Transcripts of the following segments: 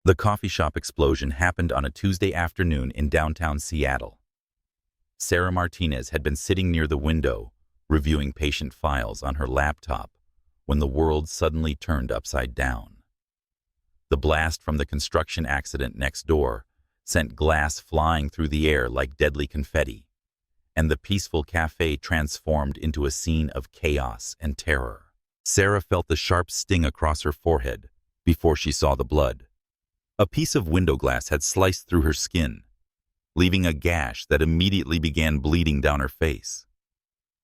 The coffee shop explosion happened on a Tuesday afternoon in downtown Seattle. Sarah Martinez had been sitting near the window, reviewing patient files on her laptop, when the world suddenly turned upside down. The blast from the construction accident next door sent glass flying through the air like deadly confetti, and the peaceful cafe transformed into a scene of chaos and terror. Sarah felt the sharp sting across her forehead before she saw the blood. A piece of window glass had sliced through her skin, leaving a gash that immediately began bleeding down her face.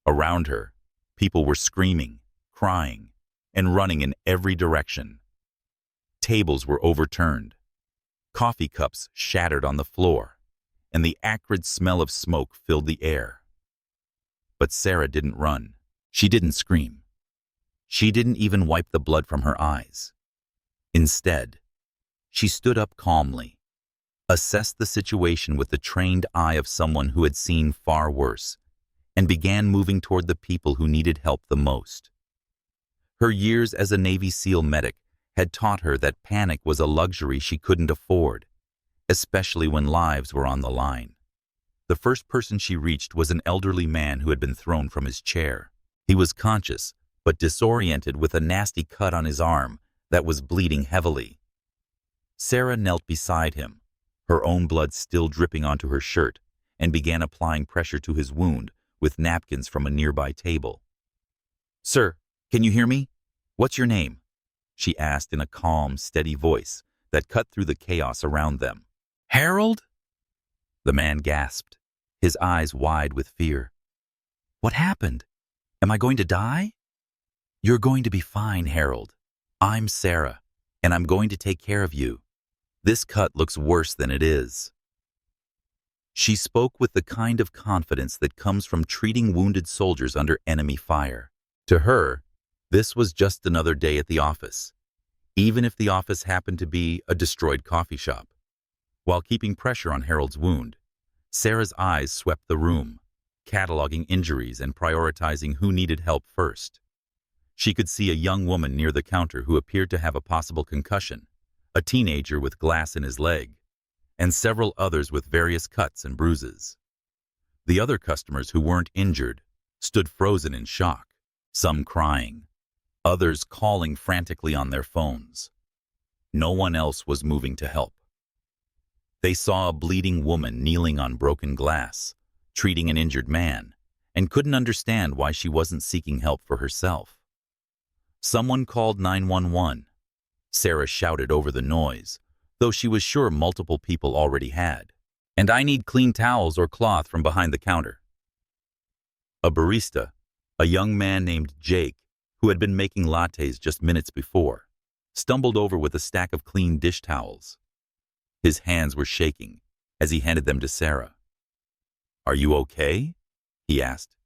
Around her, people were screaming, crying, and running in every direction. Tables were overturned, coffee cups shattered on the floor, and the acrid smell of smoke filled the air. But Sarah didn't run. She didn't scream. She didn't even wipe the blood from her eyes. Instead, she stood up calmly, assessed the situation with the trained eye of someone who had seen far worse, and began moving toward the people who needed help the most. Her years as a Navy SEAL medic had taught her that panic was a luxury she couldn't afford, especially when lives were on the line. The first person she reached was an elderly man who had been thrown from his chair. He was conscious, but disoriented with a nasty cut on his arm that was bleeding heavily. Sarah knelt beside him, her own blood still dripping onto her shirt, and began applying pressure to his wound with napkins from a nearby table. "Sir, can you hear me? What's your name?" she asked in a calm, steady voice that cut through the chaos around them. "Harold?" The man gasped, his eyes wide with fear. "What happened? Am I going to die?" "You're going to be fine, Harold. I'm Sarah, and I'm going to take care of you. This cut looks worse than it is." She spoke with the kind of confidence that comes from treating wounded soldiers under enemy fire. To her, this was just another day at the office, even if the office happened to be a destroyed coffee shop. While keeping pressure on Harold's wound, Sarah's eyes swept the room, cataloging injuries and prioritizing who needed help first. She could see a young woman near the counter who appeared to have a possible concussion, a teenager with glass in his leg, and several others with various cuts and bruises. The other customers who weren't injured stood frozen in shock, some crying, others calling frantically on their phones. No one else was moving to help. They saw a bleeding woman kneeling on broken glass, treating an injured man, and couldn't understand why she wasn't seeking help for herself. Someone called 911. Sarah shouted over the noise, though she was sure multiple people already had. "And I need clean towels or cloth from behind the counter." A barista, a young man named Jake, who had been making lattes just minutes before, stumbled over with a stack of clean dish towels. His hands were shaking as he handed them to Sarah. "Are you okay?" he asked,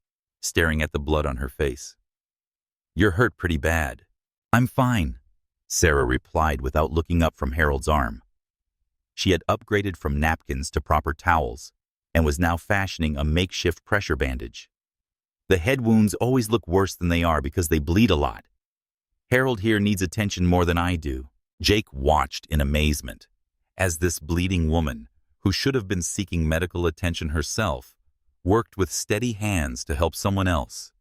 staring at the blood on her face. "You're hurt pretty bad." "I'm fine," Sarah replied without looking up from Harold's arm. She had upgraded from napkins to proper towels and was now fashioning a makeshift pressure bandage. "The head wounds always look worse than they are because they bleed a lot. Harold here needs attention more than I do." Jake watched in amazement as this bleeding woman, who should have been seeking medical attention herself, worked with steady hands to help someone else.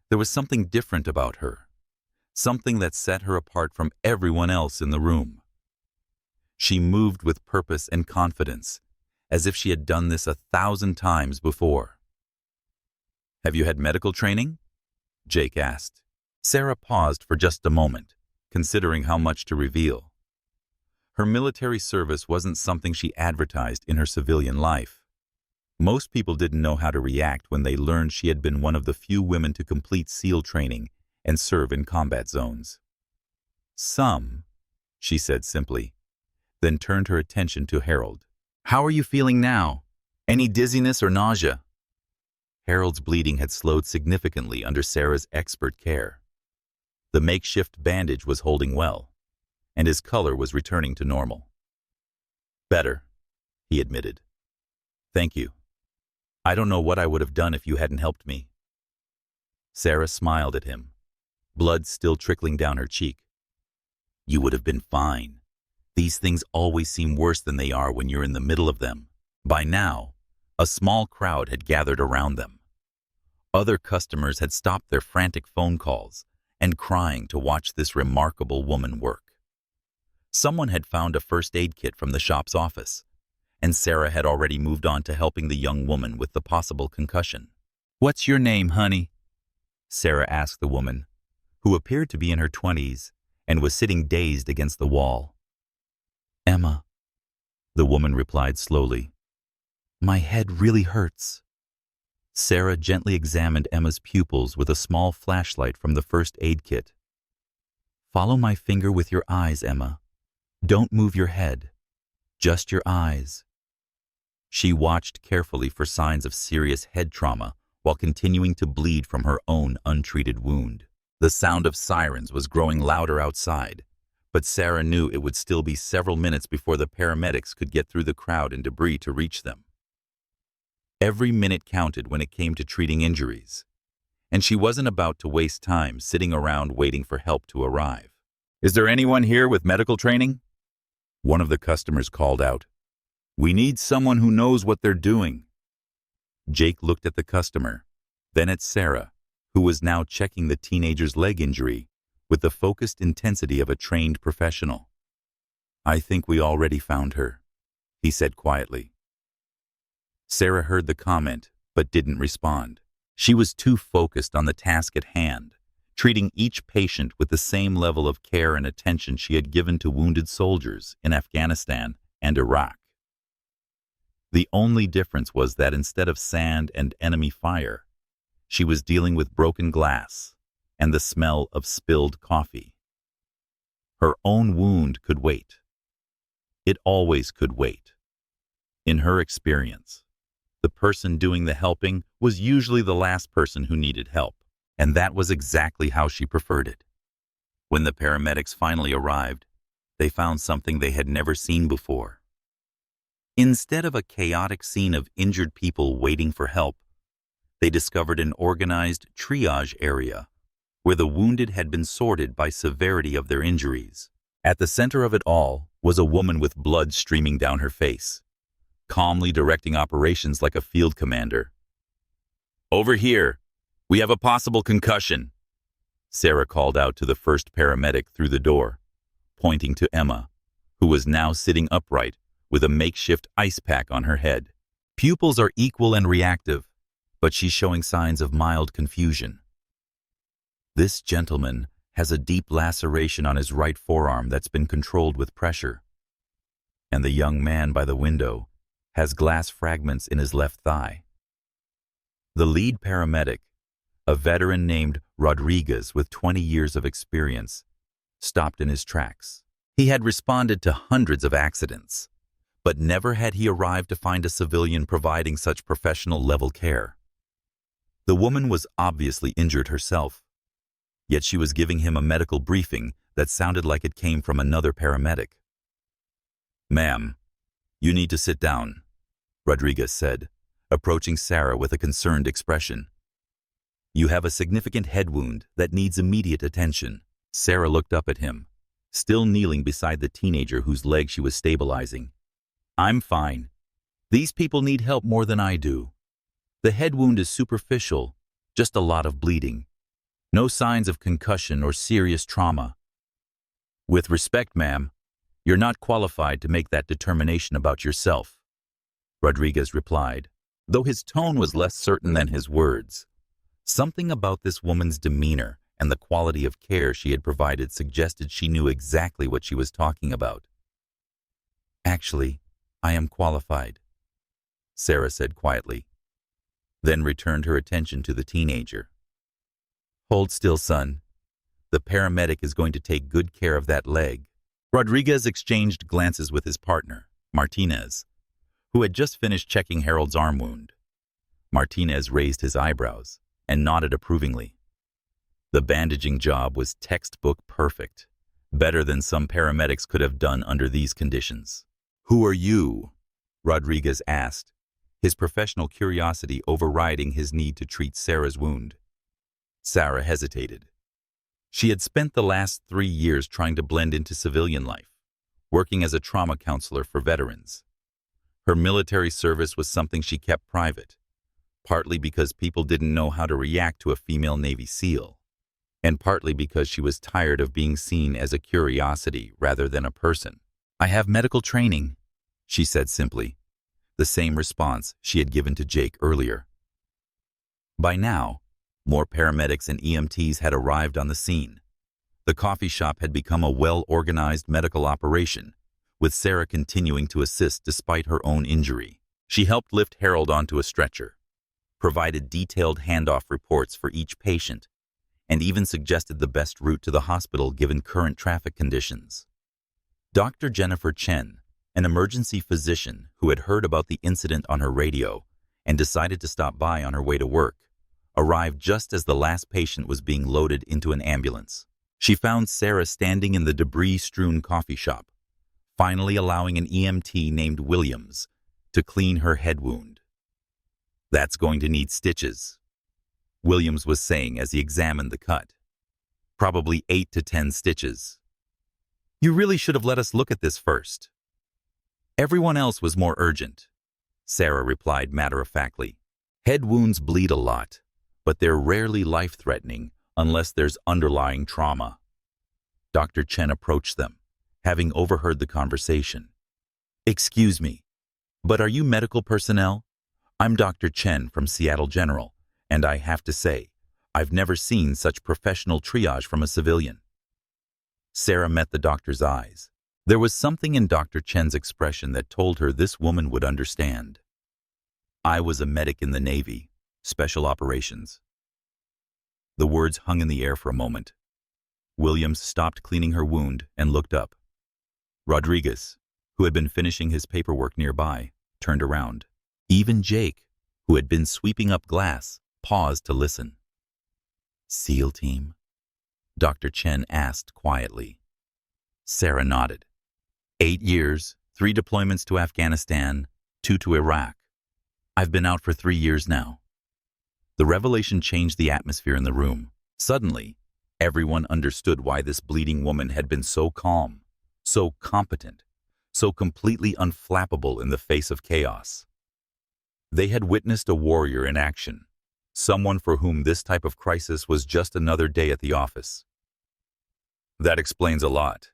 There was something different about her, something that set her apart from everyone else in the room. She moved with purpose and confidence, as if she had done this 1,000 times before. "Have you had medical training?" Jake asked. Sarah paused for just a moment, considering how much to reveal. Her military service wasn't something she advertised in her civilian life. Most people didn't know how to react when they learned she had been one of the few women to complete SEAL training and serve in combat zones. "Some," she said simply, then turned her attention to Harold. "How are you feeling now? Any dizziness or nausea?" Harold's bleeding had slowed significantly under Sarah's expert care. The makeshift bandage was holding well, and his color was returning to normal. "Better," he admitted. "Thank you. I don't know what I would have done if you hadn't helped me." Sarah smiled at him, blood still trickling down her cheek. "You would have been fine. These things always seem worse than they are when you're in the middle of them. By now, a small crowd had gathered around them. Other customers had stopped their frantic phone calls and crying to watch this remarkable woman work. Someone had found a first aid kit from the shop's office, and Sarah had already moved on to helping the young woman with the possible concussion. "What's your name, honey?" Sarah asked the woman, who appeared to be in her 20s and was sitting dazed against the wall. "Emma," the woman replied slowly. "My head really hurts." Sarah gently examined Emma's pupils with a small flashlight from the first aid kit. "Follow my finger with your eyes, Emma. Don't move your head, just your eyes." She watched carefully for signs of serious head trauma while continuing to bleed from her own untreated wound. The sound of sirens was growing louder outside, but Sarah knew it would still be several minutes before the paramedics could get through the crowd and debris to reach them. Every minute counted when it came to treating injuries, and she wasn't about to waste time sitting around waiting for help to arrive. "Is there anyone here with medical training?" One of the customers called out. "We need someone who knows what they're doing." Jake looked at the customer, then at Sarah, who was now checking the teenager's leg injury with the focused intensity of a trained professional. "I think we already found her," he said quietly. Sarah heard the comment, but didn't respond. She was too focused on the task at hand, treating each patient with the same level of care and attention she had given to wounded soldiers in Afghanistan and Iraq. The only difference was that instead of sand and enemy fire, she was dealing with broken glass and the smell of spilled coffee. Her own wound could wait. It always could wait. In her experience, the person doing the helping was usually the last person who needed help, and that was exactly how she preferred it. When the paramedics finally arrived, they found something they had never seen before. Instead of a chaotic scene of injured people waiting for help, they discovered an organized triage area where the wounded had been sorted by severity of their injuries. At the center of it all was a woman with blood streaming down her face, calmly directing operations like a field commander. "Over here, we have a possible concussion," Sarah called out to the first paramedic through the door, pointing to Emma, who was now sitting upright with a makeshift ice pack on her head. Pupils are equal and reactive, but she's showing signs of mild confusion. "This gentleman has a deep laceration on his right forearm that's been controlled with pressure, and the young man by the window has glass fragments in his left thigh." The lead paramedic, a veteran named Rodriguez with 20 years of experience, stopped in his tracks. He had responded to hundreds of accidents, but never had he arrived to find a civilian providing such professional-level care. The woman was obviously injured herself, yet she was giving him a medical briefing that sounded like it came from another paramedic. "Ma'am, you need to sit down," Rodriguez said, approaching Sarah with a concerned expression. "You have a significant head wound that needs immediate attention." Sarah looked up at him, still kneeling beside the teenager whose leg she was stabilizing. "I'm fine. These people need help more than I do. The head wound is superficial, just a lot of bleeding. No signs of concussion or serious trauma." "With respect, ma'am, you're not qualified to make that determination about yourself," Rodriguez replied, though his tone was less certain than his words. Something about this woman's demeanor and the quality of care she had provided suggested she knew exactly what she was talking about. "Actually, I am qualified," Sarah said quietly, then returned her attention to the teenager. "Hold still, son. The paramedic is going to take good care of that leg." Rodriguez exchanged glances with his partner, Martinez, who had just finished checking Harold's arm wound. Martinez raised his eyebrows and nodded approvingly. The bandaging job was textbook perfect, better than some paramedics could have done under these conditions. "Who are you?" Rodriguez asked, his professional curiosity overriding his need to treat Sarah's wound. Sarah hesitated. She had spent the last 3 years trying to blend into civilian life, working as a trauma counselor for veterans. Her military service was something she kept private, partly because people didn't know how to react to a female Navy SEAL, and partly because she was tired of being seen as a curiosity rather than a person. "I have medical training," she said simply, the same response she had given to Jake earlier. By now, more paramedics and EMTs had arrived on the scene. The coffee shop had become a well-organized medical operation, with Sarah continuing to assist despite her own injury. She helped lift Harold onto a stretcher, provided detailed handoff reports for each patient, and even suggested the best route to the hospital given current traffic conditions. Dr. Jennifer Chen, an emergency physician who had heard about the incident on her radio and decided to stop by on her way to work, arrived just as the last patient was being loaded into an ambulance. She found Sarah standing in the debris-strewn coffee shop, finally allowing an EMT named Williams to clean her head wound. "That's going to need stitches," Williams was saying as he examined the cut. "Probably 8 to 10 stitches. You really should have let us look at this first." "Everyone else was more urgent," Sarah replied matter-of-factly. "Head wounds bleed a lot, but they're rarely life-threatening unless there's underlying trauma." Dr. Chen approached them, having overheard the conversation. "Excuse me, but are you medical personnel? I'm Dr. Chen from Seattle General, and I have to say, I've never seen such professional triage from a civilian." Sarah met the doctor's eyes. There was something in Dr. Chen's expression that told her this woman would understand. "I was a medic in the Navy, Special Operations." The words hung in the air for a moment. Williams stopped cleaning her wound and looked up. Rodriguez, who had been finishing his paperwork nearby, turned around. Even Jake, who had been sweeping up glass, paused to listen. "SEAL team?" Dr. Chen asked quietly. Sarah nodded. 8 years, 3 deployments to Afghanistan, 2 to Iraq. I've been out for 3 years now. The revelation changed the atmosphere in the room. Suddenly, everyone understood why this bleeding woman had been so calm, so competent, so completely unflappable in the face of chaos. They had witnessed a warrior in action, someone for whom this type of crisis was just another day at the office. "That explains a lot,"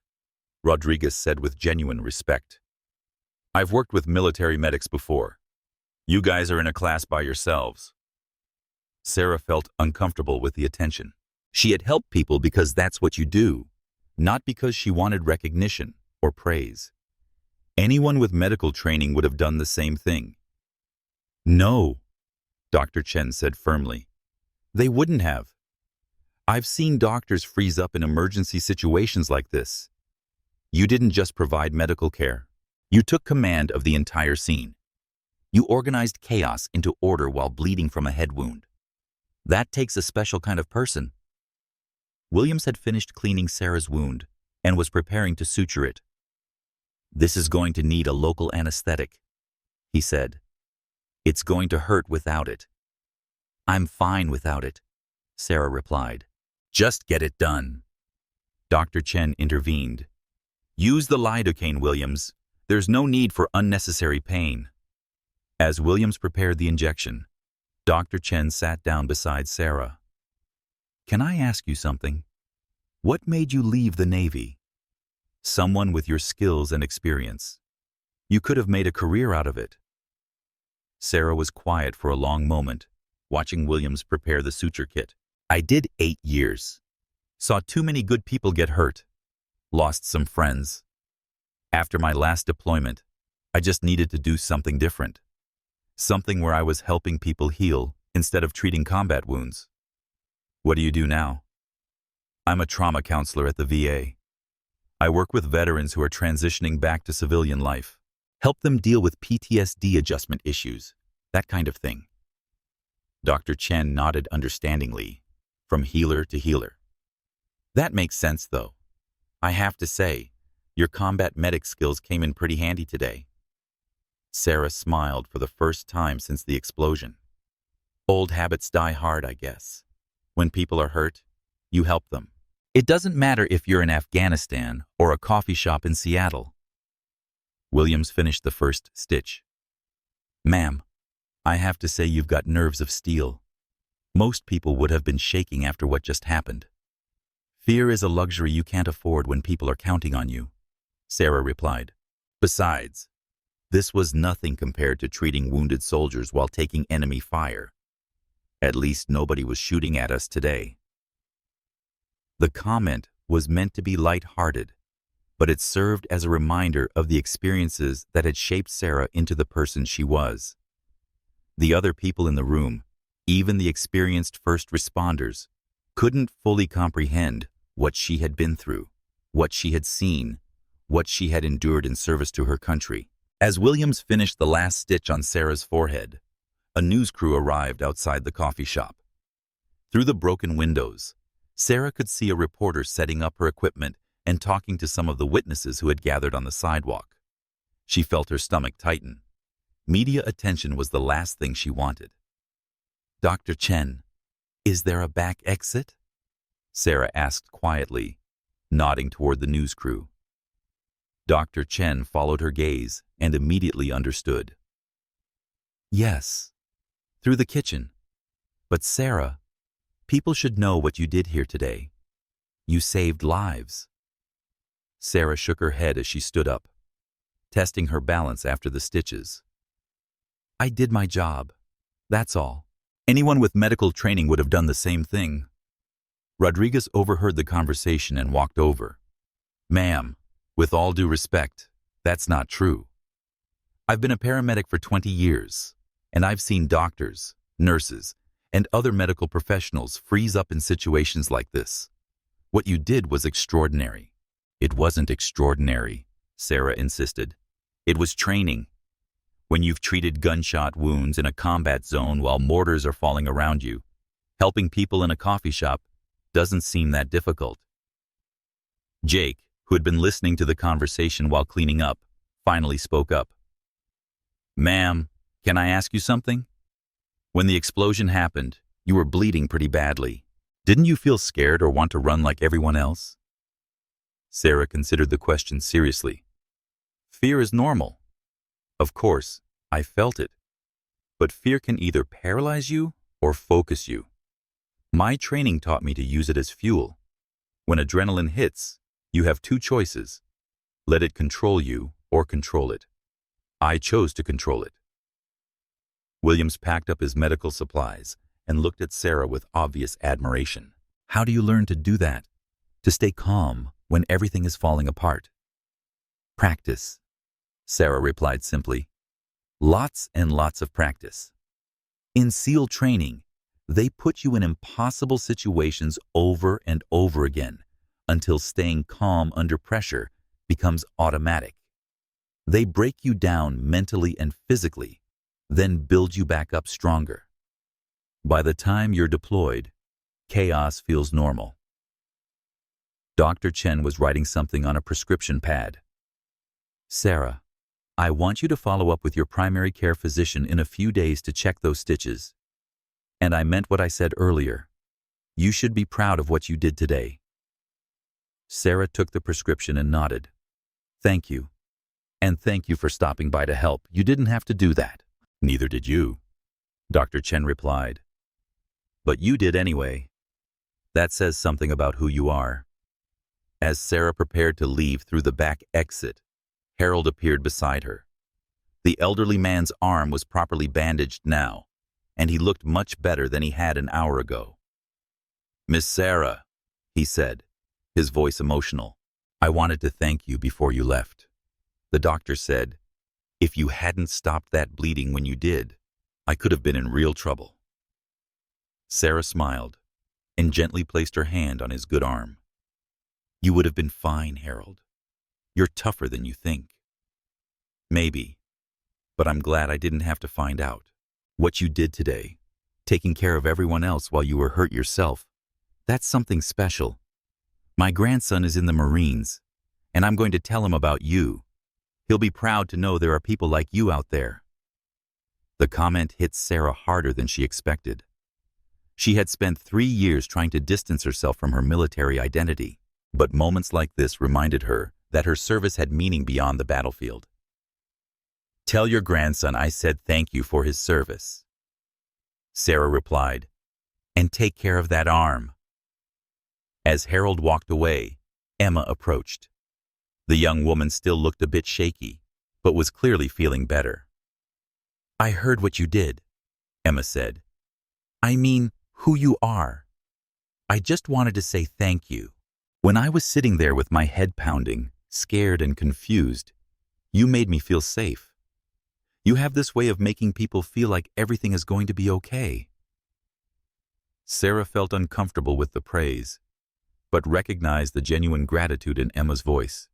Rodriguez said with genuine respect. "I've worked with military medics before. You guys are in a class by yourselves." Sarah felt uncomfortable with the attention. She had helped people because that's what you do, not because she wanted recognition or praise. Anyone with medical training would have done the same thing. "No," Dr. Chen said firmly. "They wouldn't have. I've seen doctors freeze up in emergency situations like this. You didn't just provide medical care. You took command of the entire scene. You organized chaos into order while bleeding from a head wound. That takes a special kind of person." Williams had finished cleaning Sarah's wound and was preparing to suture it. "This is going to need a local anesthetic," he said. "It's going to hurt without it." "I'm fine without it," Sarah replied. "Just get it done." Dr. Chen intervened. "Use the lidocaine, Williams. There's no need for unnecessary pain." As Williams prepared the injection, Dr. Chen sat down beside Sarah. "Can I ask you something? What made you leave the Navy? Someone with your skills and experience. You could have made a career out of it." Sarah was quiet for a long moment, watching Williams prepare the suture kit. "I did 8 years. Saw too many good people get hurt. Lost some friends. After my last deployment, I just needed to do something different. Something where I was helping people heal instead of treating combat wounds." "What do you do now?" "I'm a trauma counselor at the VA. I work with veterans who are transitioning back to civilian life. Help them deal with PTSD adjustment issues, that kind of thing." Dr. Chen nodded understandingly, from healer to healer. "That makes sense, though. I have to say, your combat medic skills came in pretty handy today." Sarah smiled for the first time since the explosion. "Old habits die hard, I guess. When people are hurt, you help them. It doesn't matter if you're in Afghanistan or a coffee shop in Seattle. Williams finished the first stitch. "Ma'am, I have to say you've got nerves of steel. Most people would have been shaking after what just happened." "Fear is a luxury you can't afford when people are counting on you," Sarah replied. "Besides, this was nothing compared to treating wounded soldiers while taking enemy fire. At least nobody was shooting at us today." The comment was meant to be light-hearted, but it served as a reminder of the experiences that had shaped Sarah into the person she was. The other people in the room, even the experienced first responders, couldn't fully comprehend what she had been through, what she had seen, what she had endured in service to her country. As Williams finished the last stitch on Sarah's forehead, a news crew arrived outside the coffee shop. Through the broken windows, Sarah could see a reporter setting up her equipment and talking to some of the witnesses who had gathered on the sidewalk. She felt her stomach tighten. Media attention was the last thing she wanted. "Dr. Chen, is there a back exit?" Sarah asked quietly, nodding toward the news crew. Dr. Chen followed her gaze and immediately understood. "Yes, through the kitchen. But Sarah, people should know what you did here today. You saved lives." Sarah shook her head as she stood up, testing her balance after the stitches. "I did my job. That's all. Anyone with medical training would have done the same thing." Rodriguez overheard the conversation and walked over. "Ma'am, with all due respect, that's not true. I've been a paramedic for 20 years, and I've seen doctors, nurses, and other medical professionals freeze up in situations like this. What you did was extraordinary." "It wasn't extraordinary," Sarah insisted. "It was training. When you've treated gunshot wounds in a combat zone while mortars are falling around you, helping people in a coffee shop doesn't seem that difficult." Jake, who had been listening to the conversation while cleaning up, finally spoke up. "Ma'am, can I ask you something? When the explosion happened, you were bleeding pretty badly. Didn't you feel scared or want to run like everyone else?" Sarah considered the question seriously. "Fear is normal. Of course, I felt it. But fear can either paralyze you or focus you. My training taught me to use it as fuel. When adrenaline hits, you have two choices. Let it control you or control it. I chose to control it." Williams packed up his medical supplies and looked at Sarah with obvious admiration. "How do you learn to do that? To stay calm when everything is falling apart?" "Practice," Sarah replied simply. "Lots and lots of practice. In SEAL training, they put you in impossible situations over and over again until staying calm under pressure becomes automatic. They break you down mentally and physically, then build you back up stronger. By the time you're deployed, chaos feels normal." Dr. Chen was writing something on a prescription pad. "Sarah, I want you to follow up with your primary care physician in a few days to check those stitches. And I meant what I said earlier. You should be proud of what you did today." Sarah took the prescription and nodded. "Thank you. And thank you for stopping by to help. You didn't have to do that." "Neither did you," Dr. Chen replied. "But you did anyway. That says something about who you are." As Sarah prepared to leave through the back exit, Harold appeared beside her. The elderly man's arm was properly bandaged now, and he looked much better than he had an hour ago. "Miss Sarah," he said, his voice emotional, "I wanted to thank you before you left. The doctor said, if you hadn't stopped that bleeding when you did, I could have been in real trouble." Sarah smiled and gently placed her hand on his good arm. "You would have been fine, Harold. You're tougher than you think." "Maybe, but I'm glad I didn't have to find out. What you did today, taking care of everyone else while you were hurt yourself, that's something special. My grandson is in the Marines, and I'm going to tell him about you. He'll be proud to know there are people like you out there." The comment hit Sarah harder than she expected. She had spent 3 years trying to distance herself from her military identity, but moments like this reminded her that her service had meaning beyond the battlefield. Tell your grandson I said thank you for his service. Sarah replied, and take care of that arm. As Harold walked away, Emma approached. The young woman still looked a bit shaky, but was clearly feeling better. I heard what you did, Emma said. I mean, who you are. I just wanted to say thank you. When I was sitting there with my head pounding, scared and confused, you made me feel safe. You have this way of making people feel like everything is going to be okay. Sarah felt uncomfortable with the praise, but recognized the genuine gratitude in Emma's voice.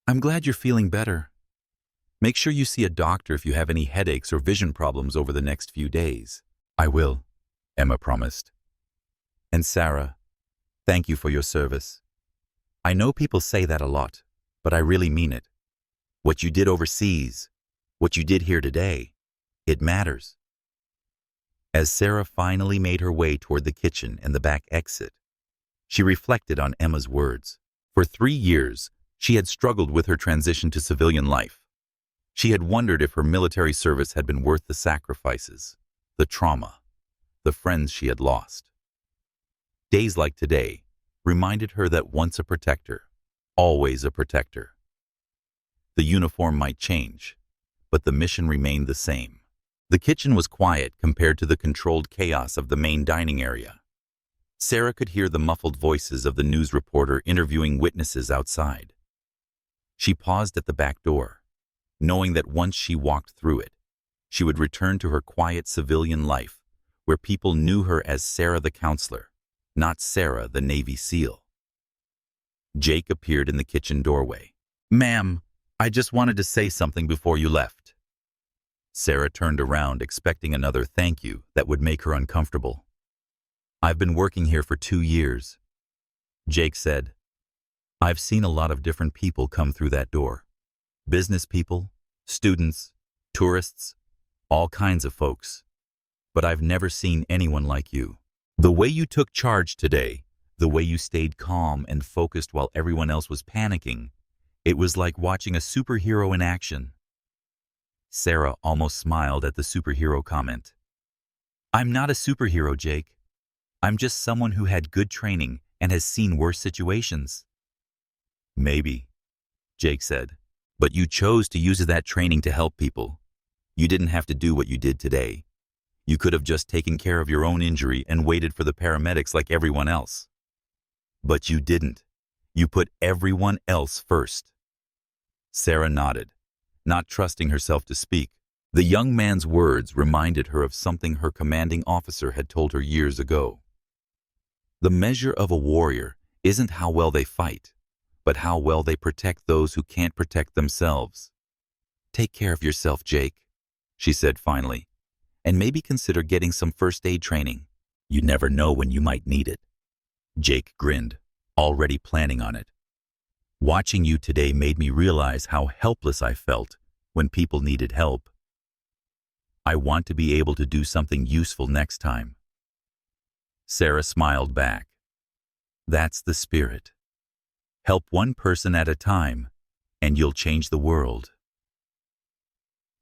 I'm glad you're feeling better. Make sure you see a doctor if you have any headaches or vision problems over the next few days. I will, Emma promised. And Sarah, thank you for your service. I know people say that a lot, but I really mean it. What you did overseas, what you did here today, it matters. As Sarah finally made her way toward the kitchen and the back exit, she reflected on Emma's words. For 3 years, she had struggled with her transition to civilian life. She had wondered if her military service had been worth the sacrifices, the trauma, the friends she had lost. Days like today reminded her that once a protector, always a protector. The uniform might change, but the mission remained the same. The kitchen was quiet compared to the controlled chaos of the main dining area. Sarah could hear the muffled voices of the news reporter interviewing witnesses outside. She paused at the back door, knowing that once she walked through it, she would return to her quiet civilian life, where people knew her as Sarah the counselor, not Sarah the Navy SEAL. Jake appeared in the kitchen doorway. Ma'am, I just wanted to say something before you left. Sarah turned around, expecting another thank you that would make her uncomfortable. I've been working here for 2 years. Jake said, I've seen a lot of different people come through that door. Business people, students, tourists, all kinds of folks. But I've never seen anyone like you. The way you took charge today, the way you stayed calm and focused while everyone else was panicking, it was like watching a superhero in action. Sarah almost smiled at the superhero comment. I'm not a superhero, Jake. I'm just someone who had good training and has seen worse situations. Maybe, Jake said, but you chose to use that training to help people. You didn't have to do what you did today. You could have just taken care of your own injury and waited for the paramedics like everyone else. But you didn't. You put everyone else first. Sarah nodded, not trusting herself to speak. The young man's words reminded her of something her commanding officer had told her years ago. The measure of a warrior isn't how well they fight, but how well they protect those who can't protect themselves. Take care of yourself, Jake, she said finally, and maybe consider getting some first aid training. You never know when you might need it. Jake grinned, already planning on it. Watching you today made me realize how helpless I felt when people needed help. I want to be able to do something useful next time. Sarah smiled back. That's the spirit. Help one person at a time, and you'll change the world.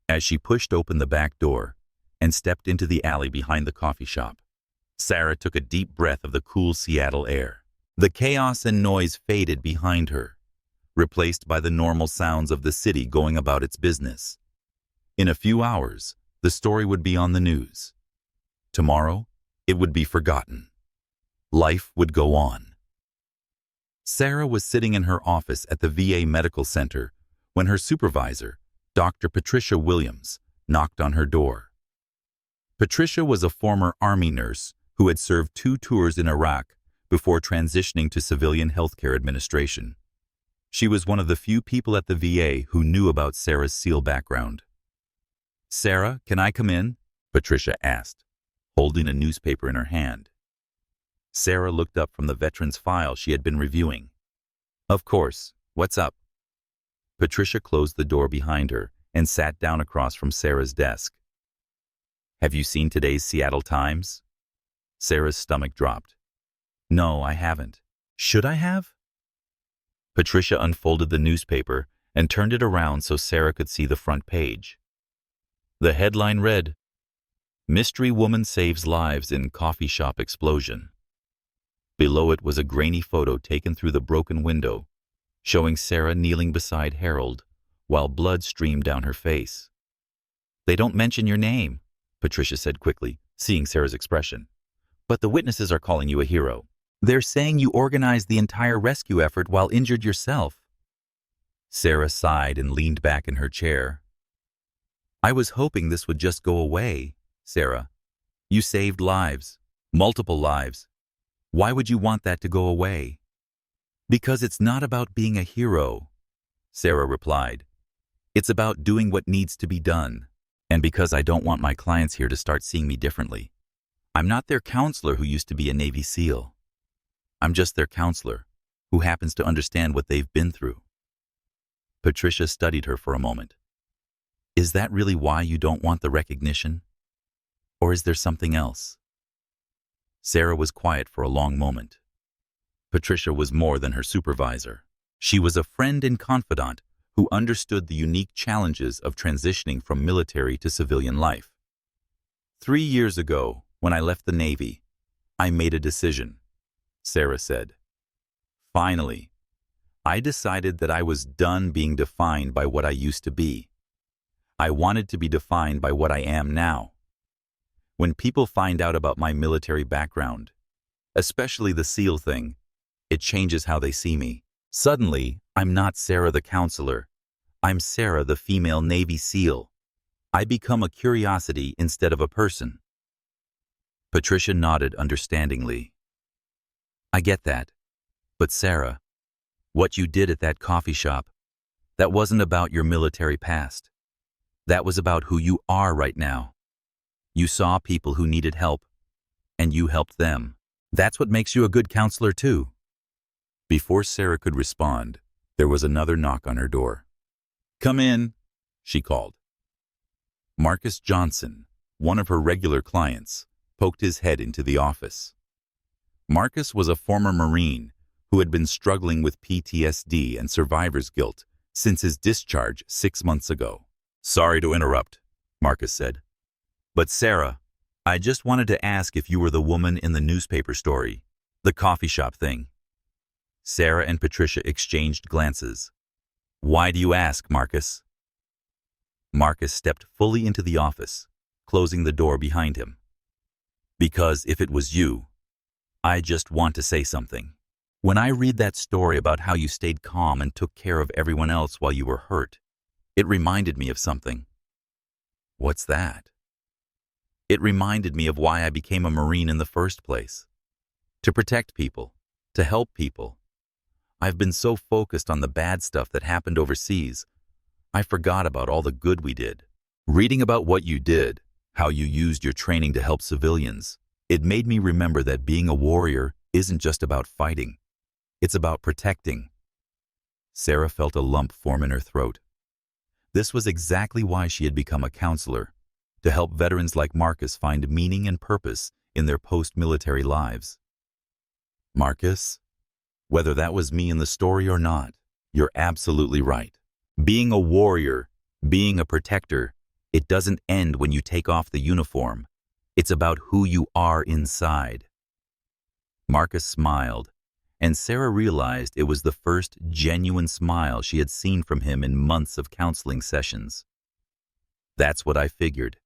As she pushed open the back door and stepped into the alley behind the coffee shop, Sarah took a deep breath of the cool Seattle air. The chaos and noise faded behind her, replaced by the normal sounds of the city going about its business. In a few hours, the story would be on the news. Tomorrow, it would be forgotten. Life would go on. Sarah was sitting in her office at the VA Medical Center when her supervisor, Dr. Patricia Williams, knocked on her door. Patricia was a former Army nurse who had served 2 tours in Iraq before transitioning to civilian healthcare administration. She was one of the few people at the VA who knew about Sarah's SEAL background. Sarah, can I come in? Patricia asked, holding a newspaper in her hand. Sarah looked up from the veteran's file she had been reviewing. Of course. What's up? Patricia closed the door behind her and sat down across from Sarah's desk. Have you seen today's Seattle Times? Sarah's stomach dropped. No, I haven't. Should I have? Patricia unfolded the newspaper and turned it around so Sarah could see the front page. The headline read, "Mystery Woman Saves Lives in Coffee Shop Explosion." Below it was a grainy photo taken through the broken window, showing Sarah kneeling beside Harold while blood streamed down her face. "They don't mention your name," Patricia said quickly, seeing Sarah's expression. "But the witnesses are calling you a hero. They're saying you organized the entire rescue effort while injured yourself." Sarah sighed and leaned back in her chair. "I was hoping this would just go away, Sarah. You saved lives, multiple lives. Why would you want that to go away?" "Because it's not about being a hero," Sarah replied. "It's about doing what needs to be done. And because I don't want my clients here to start seeing me differently. I'm not their counselor who used to be a Navy SEAL. I'm just their counselor, who happens to understand what they've been through." Patricia studied her for a moment. "Is that really why you don't want the recognition? Or is there something else?" Sarah was quiet for a long moment. Patricia was more than her supervisor. She was a friend and confidant who understood the unique challenges of transitioning from military to civilian life. 3 years ago, when I left the Navy, I made a decision, Sarah said. Finally, I decided that I was done being defined by what I used to be. I wanted to be defined by what I am now. When people find out about my military background, especially the SEAL thing, it changes how they see me. Suddenly, I'm not Sarah the counselor. I'm Sarah the female Navy SEAL. I become a curiosity instead of a person. Patricia nodded understandingly. I get that. But Sarah, what you did at that coffee shop, that wasn't about your military past. That was about who you are right now. You saw people who needed help, and you helped them. That's what makes you a good counselor too. Before Sarah could respond, there was another knock on her door. Come in, she called. Marcus Johnson, one of her regular clients, poked his head into the office. Marcus was a former Marine who had been struggling with PTSD and survivor's guilt since his discharge 6 months ago. Sorry to interrupt, Marcus said. But Sarah, I just wanted to ask if you were the woman in the newspaper story, the coffee shop thing. Sarah and Patricia exchanged glances. Why do you ask, Marcus? Marcus stepped fully into the office, closing the door behind him. Because if it was you, I just want to say something. When I read that story about how you stayed calm and took care of everyone else while you were hurt, it reminded me of something. What's that? It reminded me of why I became a Marine in the first place. To protect people, to help people. I've been so focused on the bad stuff that happened overseas, I forgot about all the good we did. Reading about what you did, how you used your training to help civilians, it made me remember that being a warrior isn't just about fighting. It's about protecting. Sarah felt a lump form in her throat. This was exactly why she had become a counselor, to help veterans like Marcus find meaning and purpose in their post-military lives. Marcus, whether that was me in the story or not, you're absolutely right. Being a warrior, being a protector, it doesn't end when you take off the uniform. It's about who you are inside. Marcus smiled, and Sarah realized it was the first genuine smile she had seen from him in months of counseling sessions. That's what I figured.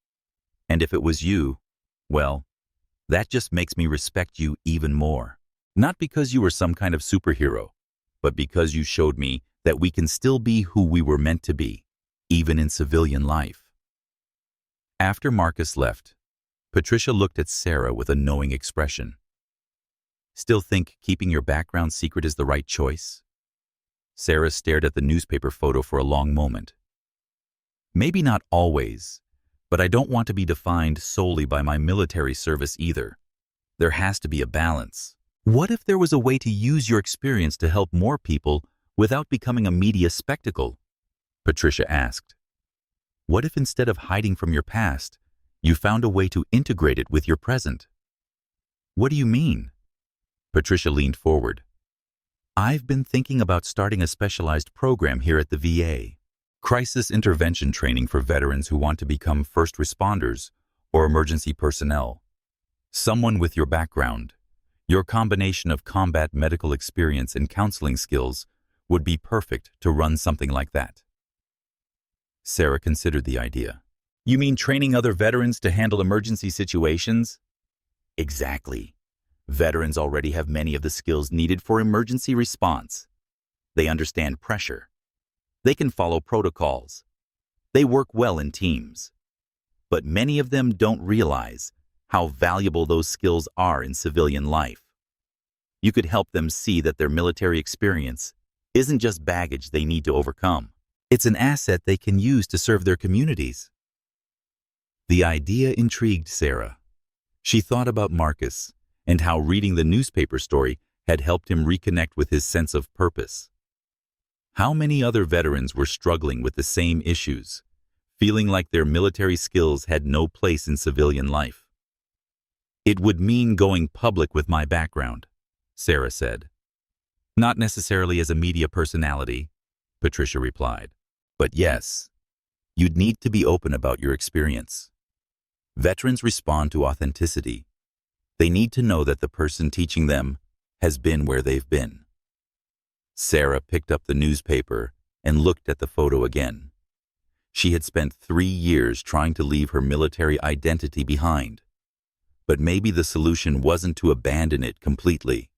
And if it was you, well, that just makes me respect you even more. Not because you were some kind of superhero, but because you showed me that we can still be who we were meant to be, even in civilian life. After Marcus left, Patricia looked at Sarah with a knowing expression. Still think keeping your background secret is the right choice? Sarah stared at the newspaper photo for a long moment. Maybe not always, but I don't want to be defined solely by my military service either. There has to be a balance. What if there was a way to use your experience to help more people without becoming a media spectacle? Patricia asked. What if instead of hiding from your past, you found a way to integrate it with your present? What do you mean? Patricia leaned forward. I've been thinking about starting a specialized program here at the VA. Crisis intervention training for veterans who want to become first responders or emergency personnel. Someone with your background, your combination of combat medical experience and counseling skills would be perfect to run something like that. Sarah considered the idea. You mean training other veterans to handle emergency situations? Exactly. Veterans already have many of the skills needed for emergency response. They understand pressure. They can follow protocols. They work well in teams. But many of them don't realize how valuable those skills are in civilian life. You could help them see that their military experience isn't just baggage they need to overcome. It's an asset they can use to serve their communities. The idea intrigued Sarah. She thought about Marcus and how reading the newspaper story had helped him reconnect with his sense of purpose. How many other veterans were struggling with the same issues, feeling like their military skills had no place in civilian life? It would mean going public with my background, Sarah said. Not necessarily as a media personality, Patricia replied. But yes, you'd need to be open about your experience. Veterans respond to authenticity. They need to know that the person teaching them has been where they've been. Sarah picked up the newspaper and looked at the photo again. She had spent 3 years trying to leave her military identity behind. But maybe the solution wasn't to abandon it completely.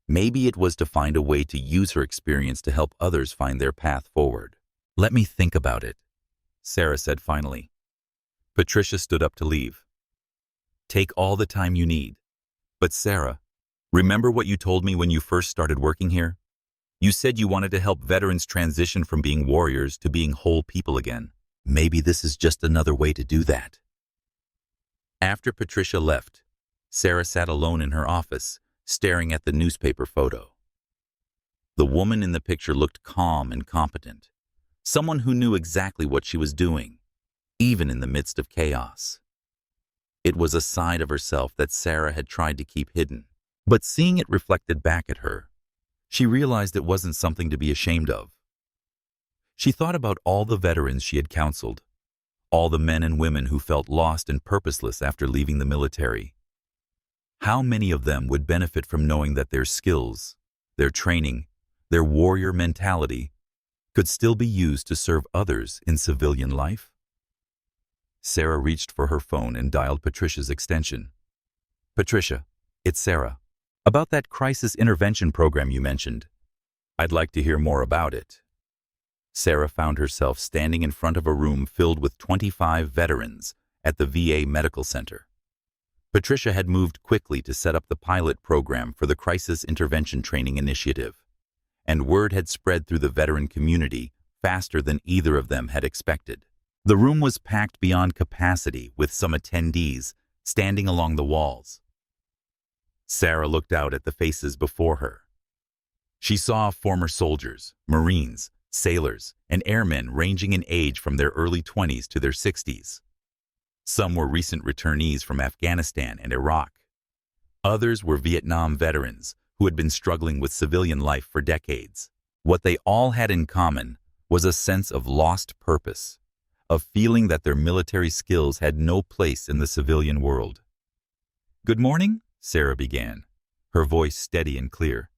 Maybe it was to find a way to use her experience to help others find their path forward. Let me think about it, Sarah said finally. Patricia stood up to leave. Take all the time you need. But Sarah, remember what you told me when you first started working here? You said you wanted to help veterans transition from being warriors to being whole people again. Maybe this is just another way to do that. After Patricia left, Sarah sat alone in her office, staring at the newspaper photo. The woman in the picture looked calm and competent, someone who knew exactly what she was doing, even in the midst of chaos. It was a side of herself that Sarah had tried to keep hidden, but seeing it reflected back at her, she realized it wasn't something to be ashamed of. She thought about all the veterans she had counseled, all the men and women who felt lost and purposeless after leaving the military. How many of them would benefit from knowing that their skills, their training, their warrior mentality could still be used to serve others in civilian life? Sarah reached for her phone and dialed Patricia's extension. Patricia, it's Sarah. About that crisis intervention program you mentioned. I'd like to hear more about it. Sarah found herself standing in front of a room filled with 25 veterans at the VA Medical Center. Patricia had moved quickly to set up the pilot program for the Crisis Intervention Training Initiative, and word had spread through the veteran community faster than either of them had expected. The room was packed beyond capacity, with some attendees standing along the walls. Sarah looked out at the faces before her. She saw former soldiers, Marines, sailors, and airmen ranging in age from their early 20s to their 60s. Some were recent returnees from Afghanistan and Iraq. Others were Vietnam veterans who had been struggling with civilian life for decades. What they all had in common was a sense of lost purpose, a feeling that their military skills had no place in the civilian world. Good morning, Sarah began, her voice steady and clear.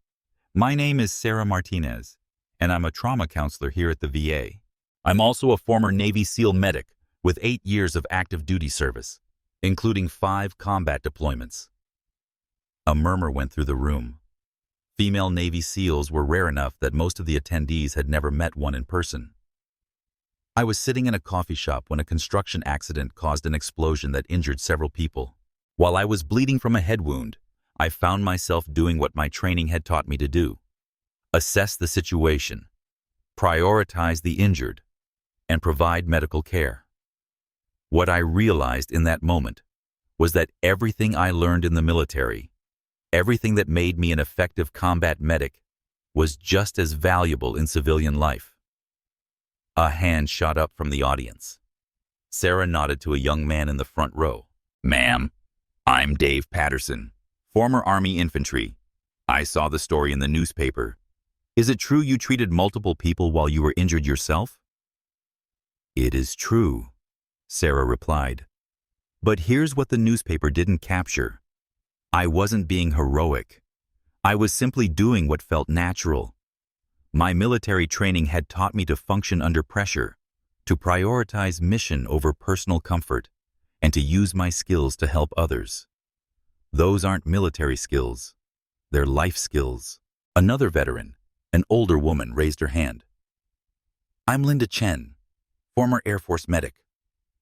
My name is Sarah Martinez, and I'm a trauma counselor here at the VA. I'm also a former Navy SEAL medic with 8 years of active duty service, including 5 combat deployments. A murmur went through the room. Female Navy SEALs were rare enough that most of the attendees had never met one in person. I was sitting in a coffee shop when a construction accident caused an explosion that injured several people. While I was bleeding from a head wound, I found myself doing what my training had taught me to do: assess the situation, prioritize the injured, and provide medical care. What I realized in that moment was that everything I learned in the military, everything that made me an effective combat medic, was just as valuable in civilian life. A hand shot up from the audience. Sarah nodded to a young man in the front row. Ma'am, I'm Dave Patterson, former Army infantry. I saw the story in the newspaper. Is it true you treated multiple people while you were injured yourself? It is true, Sarah replied. But here's what the newspaper didn't capture. I wasn't being heroic. I was simply doing what felt natural. My military training had taught me to function under pressure, to prioritize mission over personal comfort, and to use my skills to help others. Those aren't military skills. They're life skills. Another veteran, an older woman, raised her hand. I'm Linda Chen, former Air Force medic.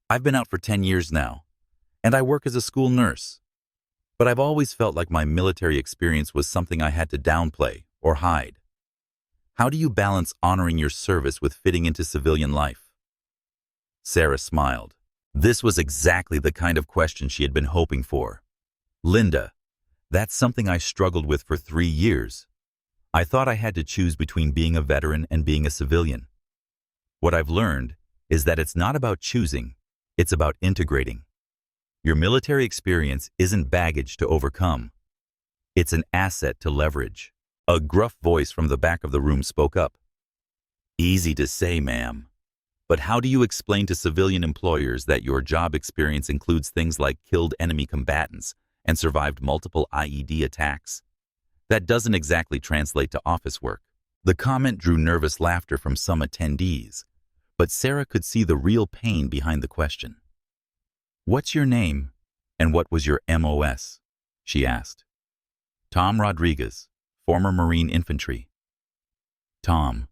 I've been out for 10 years now, and I work as a school nurse. But I've always felt like my military experience was something I had to downplay or hide. How do you balance honoring your service with fitting into civilian life? Sarah smiled. This was exactly the kind of question she had been hoping for. Linda, that's something I struggled with for 3 years. I thought I had to choose between being a veteran and being a civilian. What I've learned is that it's not about choosing, it's about integrating. Your military experience isn't baggage to overcome. It's an asset to leverage. A gruff voice from the back of the room spoke up. Easy to say, ma'am. But how do you explain to civilian employers that your job experience includes things like killed enemy combatants and survived multiple IED attacks? That doesn't exactly translate to office work. The comment drew nervous laughter from some attendees, but Sarah could see the real pain behind the question. What's your name, and what was your MOS? She asked. Tom Rodriguez, former Marine infantry. Tom,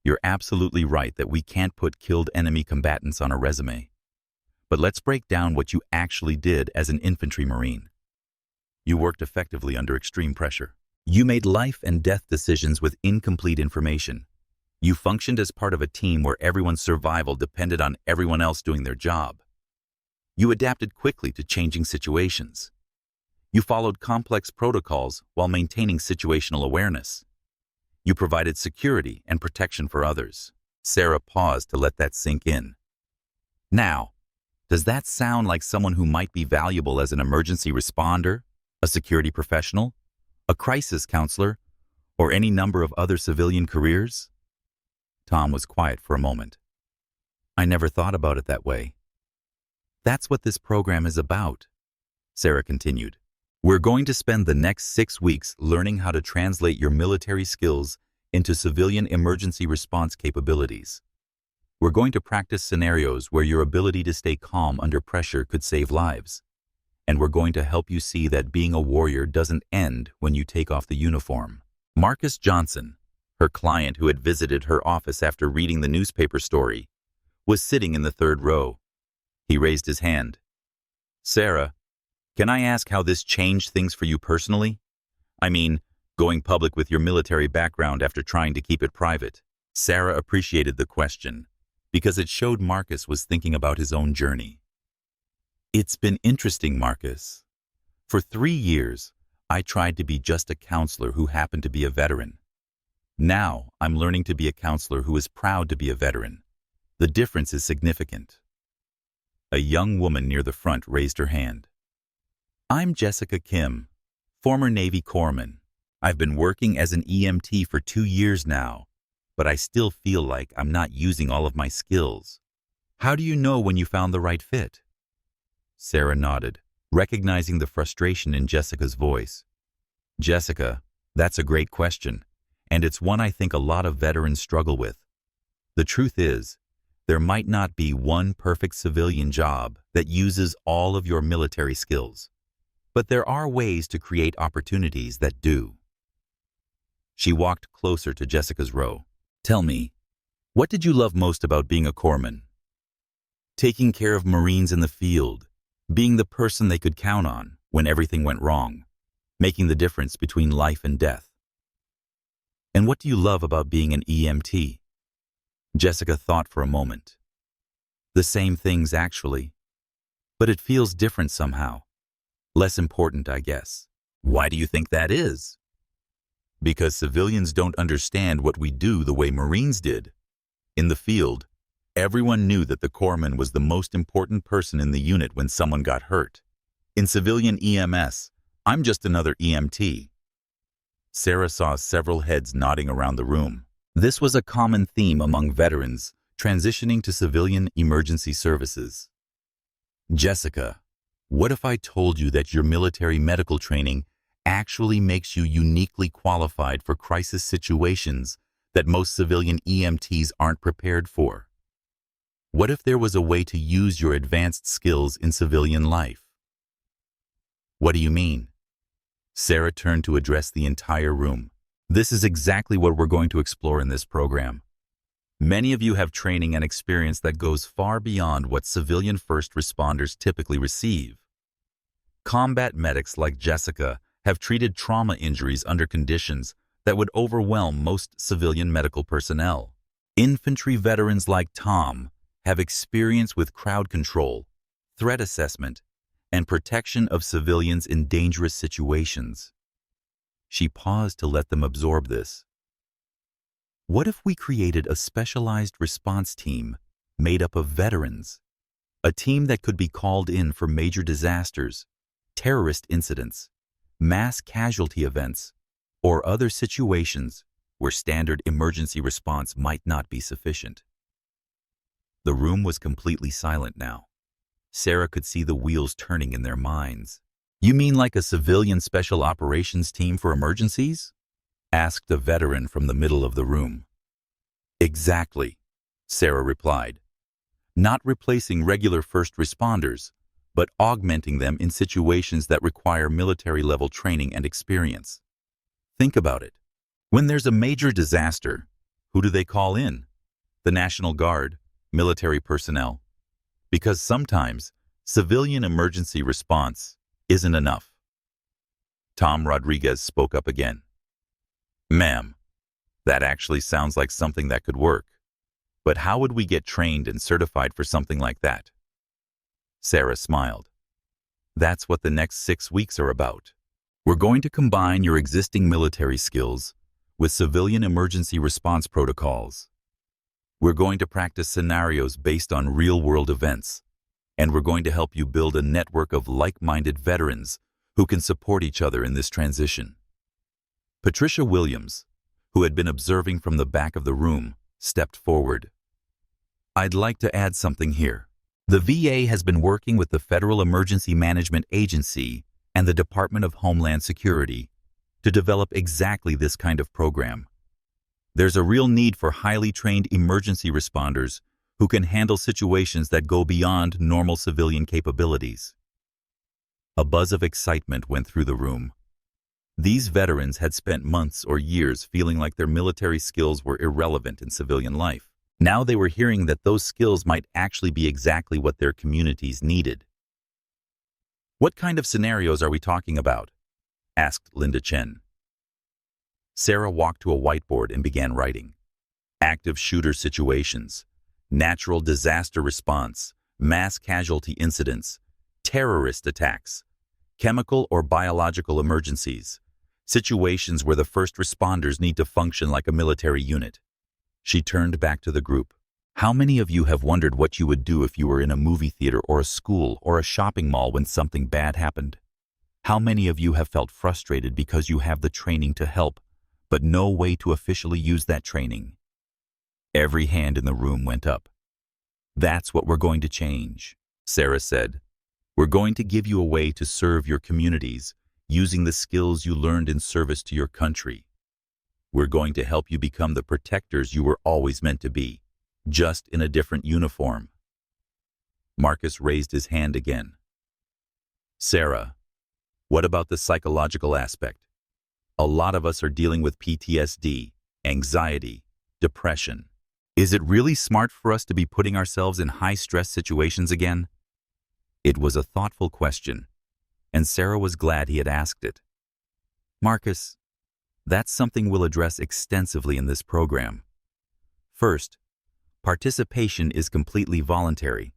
you're absolutely right that we can't put killed enemy combatants on a resume. But let's break down what you actually did as an infantry Marine. You worked effectively under extreme pressure. You made life and death decisions with incomplete information. You functioned as part of a team where everyone's survival depended on everyone else doing their job. You adapted quickly to changing situations. You followed complex protocols while maintaining situational awareness. You provided security and protection for others. Sarah paused to let that sink in. Now, does that sound like someone who might be valuable as an emergency responder, a security professional, a crisis counselor, or any number of other civilian careers? Tom was quiet for a moment. I never thought about it that way. That's what this program is about, Sarah continued. We're going to spend the next 6 weeks learning how to translate your military skills into civilian emergency response capabilities. We're going to practice scenarios where your ability to stay calm under pressure could save lives. And we're going to help you see that being a warrior doesn't end when you take off the uniform. Marcus Johnson, her client who had visited her office after reading the newspaper story, was sitting in the 3rd row. He raised his hand. Sarah, can I ask how this changed things for you personally? I mean, going public with your military background after trying to keep it private. Sarah appreciated the question because it showed Marcus was thinking about his own journey. It's been interesting, Marcus. For 3 years, I tried to be just a counselor who happened to be a veteran. Now, I'm learning to be a counselor who is proud to be a veteran. The difference is significant. A young woman near the front raised her hand. I'm Jessica Kim, former Navy corpsman. I've been working as an EMT for 2 years now, but I still feel like I'm not using all of my skills. How do you know when you found the right fit? Sarah nodded, recognizing the frustration in Jessica's voice. Jessica, that's a great question, and it's one I think a lot of veterans struggle with. The truth is, there might not be one perfect civilian job that uses all of your military skills, but there are ways to create opportunities that do. She walked closer to Jessica's row. Tell me, what did you love most about being a corpsman? Taking care of Marines in the field, being the person they could count on when everything went wrong, making the difference between life and death. And what do you love about being an EMT? Jessica thought for a moment. The same things, actually. But it feels different somehow. Less important, I guess. Why do you think that is? Because civilians don't understand what we do the way Marines did. In the field, everyone knew that the corpsman was the most important person in the unit when someone got hurt. In civilian EMS, I'm just another EMT. Sarah saw several heads nodding around the room. This was a common theme among veterans transitioning to civilian emergency services. Jessica, what if I told you that your military medical training actually makes you uniquely qualified for crisis situations that most civilian EMTs aren't prepared for? What if there was a way to use your advanced skills in civilian life? What do you mean? Sarah turned to address the entire room. This is exactly what we're going to explore in this program. Many of you have training and experience that goes far beyond what civilian first responders typically receive. Combat medics like Jessica have treated trauma injuries under conditions that would overwhelm most civilian medical personnel. Infantry veterans like Tom have experience with crowd control, threat assessment, and protection of civilians in dangerous situations. She paused to let them absorb this. What if we created a specialized response team made up of veterans? A team that could be called in for major disasters, terrorist incidents, mass casualty events, or other situations where standard emergency response might not be sufficient. The room was completely silent now. Sarah could see the wheels turning in their minds. You mean like a civilian special operations team for emergencies? Asked a veteran from the middle of the room. Exactly, Sarah replied. Not replacing regular first responders, but augmenting them in situations that require military-level training and experience. Think about it. When there's a major disaster, who do they call in? The National Guard, military personnel. Because sometimes civilian emergency response isn't enough. Tom Rodriguez spoke up again. Ma'am, that actually sounds like something that could work. But how would we get trained and certified for something like that? Sarah smiled. That's what the next 6 weeks are about. We're going to combine your existing military skills with civilian emergency response protocols. We're going to practice scenarios based on real-world events, and we're going to help you build a network of like-minded veterans who can support each other in this transition. Patricia Williams, who had been observing from the back of the room, stepped forward. I'd like to add something here. The VA has been working with the Federal Emergency Management Agency and the Department of Homeland Security to develop exactly this kind of program. There's a real need for highly trained emergency responders who can handle situations that go beyond normal civilian capabilities. A buzz of excitement went through the room. These veterans had spent months or years feeling like their military skills were irrelevant in civilian life. Now they were hearing that those skills might actually be exactly what their communities needed. What kind of scenarios are we talking about? Asked Linda Chen. Sarah walked to a whiteboard and began writing. Active shooter situations, natural disaster response, mass casualty incidents, terrorist attacks, chemical or biological emergencies, situations where the first responders need to function like a military unit. She turned back to the group. How many of you have wondered what you would do if you were in a movie theater or a school or a shopping mall when something bad happened? How many of you have felt frustrated because you have the training to help, but no way to officially use that training? Every hand in the room went up. That's what we're going to change, Sarah said. We're going to give you a way to serve your communities using the skills you learned in service to your country. We're going to help you become the protectors you were always meant to be, just in a different uniform. Marcus raised his hand again. Sarah, what about the psychological aspect? A lot of us are dealing with PTSD, anxiety, depression. Is it really smart for us to be putting ourselves in high-stress situations again? It was a thoughtful question, and Sarah was glad he had asked it. Marcus, that's something we'll address extensively in this program. First, participation is completely voluntary,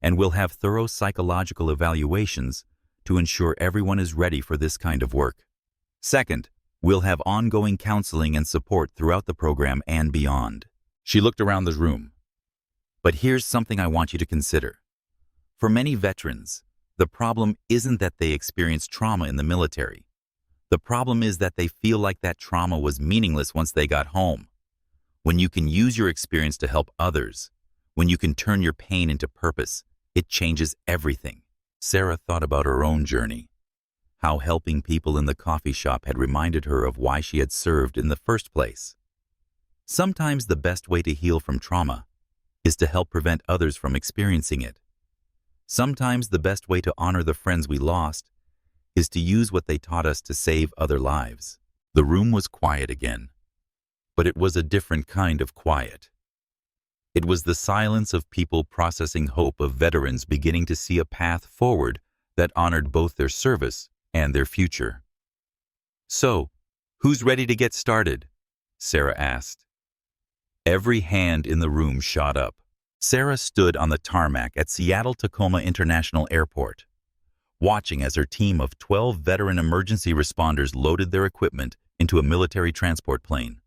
and we'll have thorough psychological evaluations to ensure everyone is ready for this kind of work. Second, we'll have ongoing counseling and support throughout the program and beyond. She looked around the room. But here's something I want you to consider. For many veterans, the problem isn't that they experienced trauma in the military, The problem is that they feel like that trauma was meaningless once they got home. When you can use your experience to help others, when you can turn your pain into purpose, it changes everything. Sarah thought about her own journey, how helping people in the coffee shop had reminded her of why she had served in the first place. Sometimes the best way to heal from trauma is to help prevent others from experiencing it. Sometimes the best way to honor the friends we lost is to use what they taught us to save other lives. The room was quiet again, but it was a different kind of quiet. It was the silence of people processing hope, of veterans beginning to see a path forward that honored both their service and their future. "So, who's ready to get started?" Sarah asked. Every hand in the room shot up. Sarah stood on the tarmac at Seattle-Tacoma International Airport, watching as her team of 12 veteran emergency responders loaded their equipment into a military transport plane.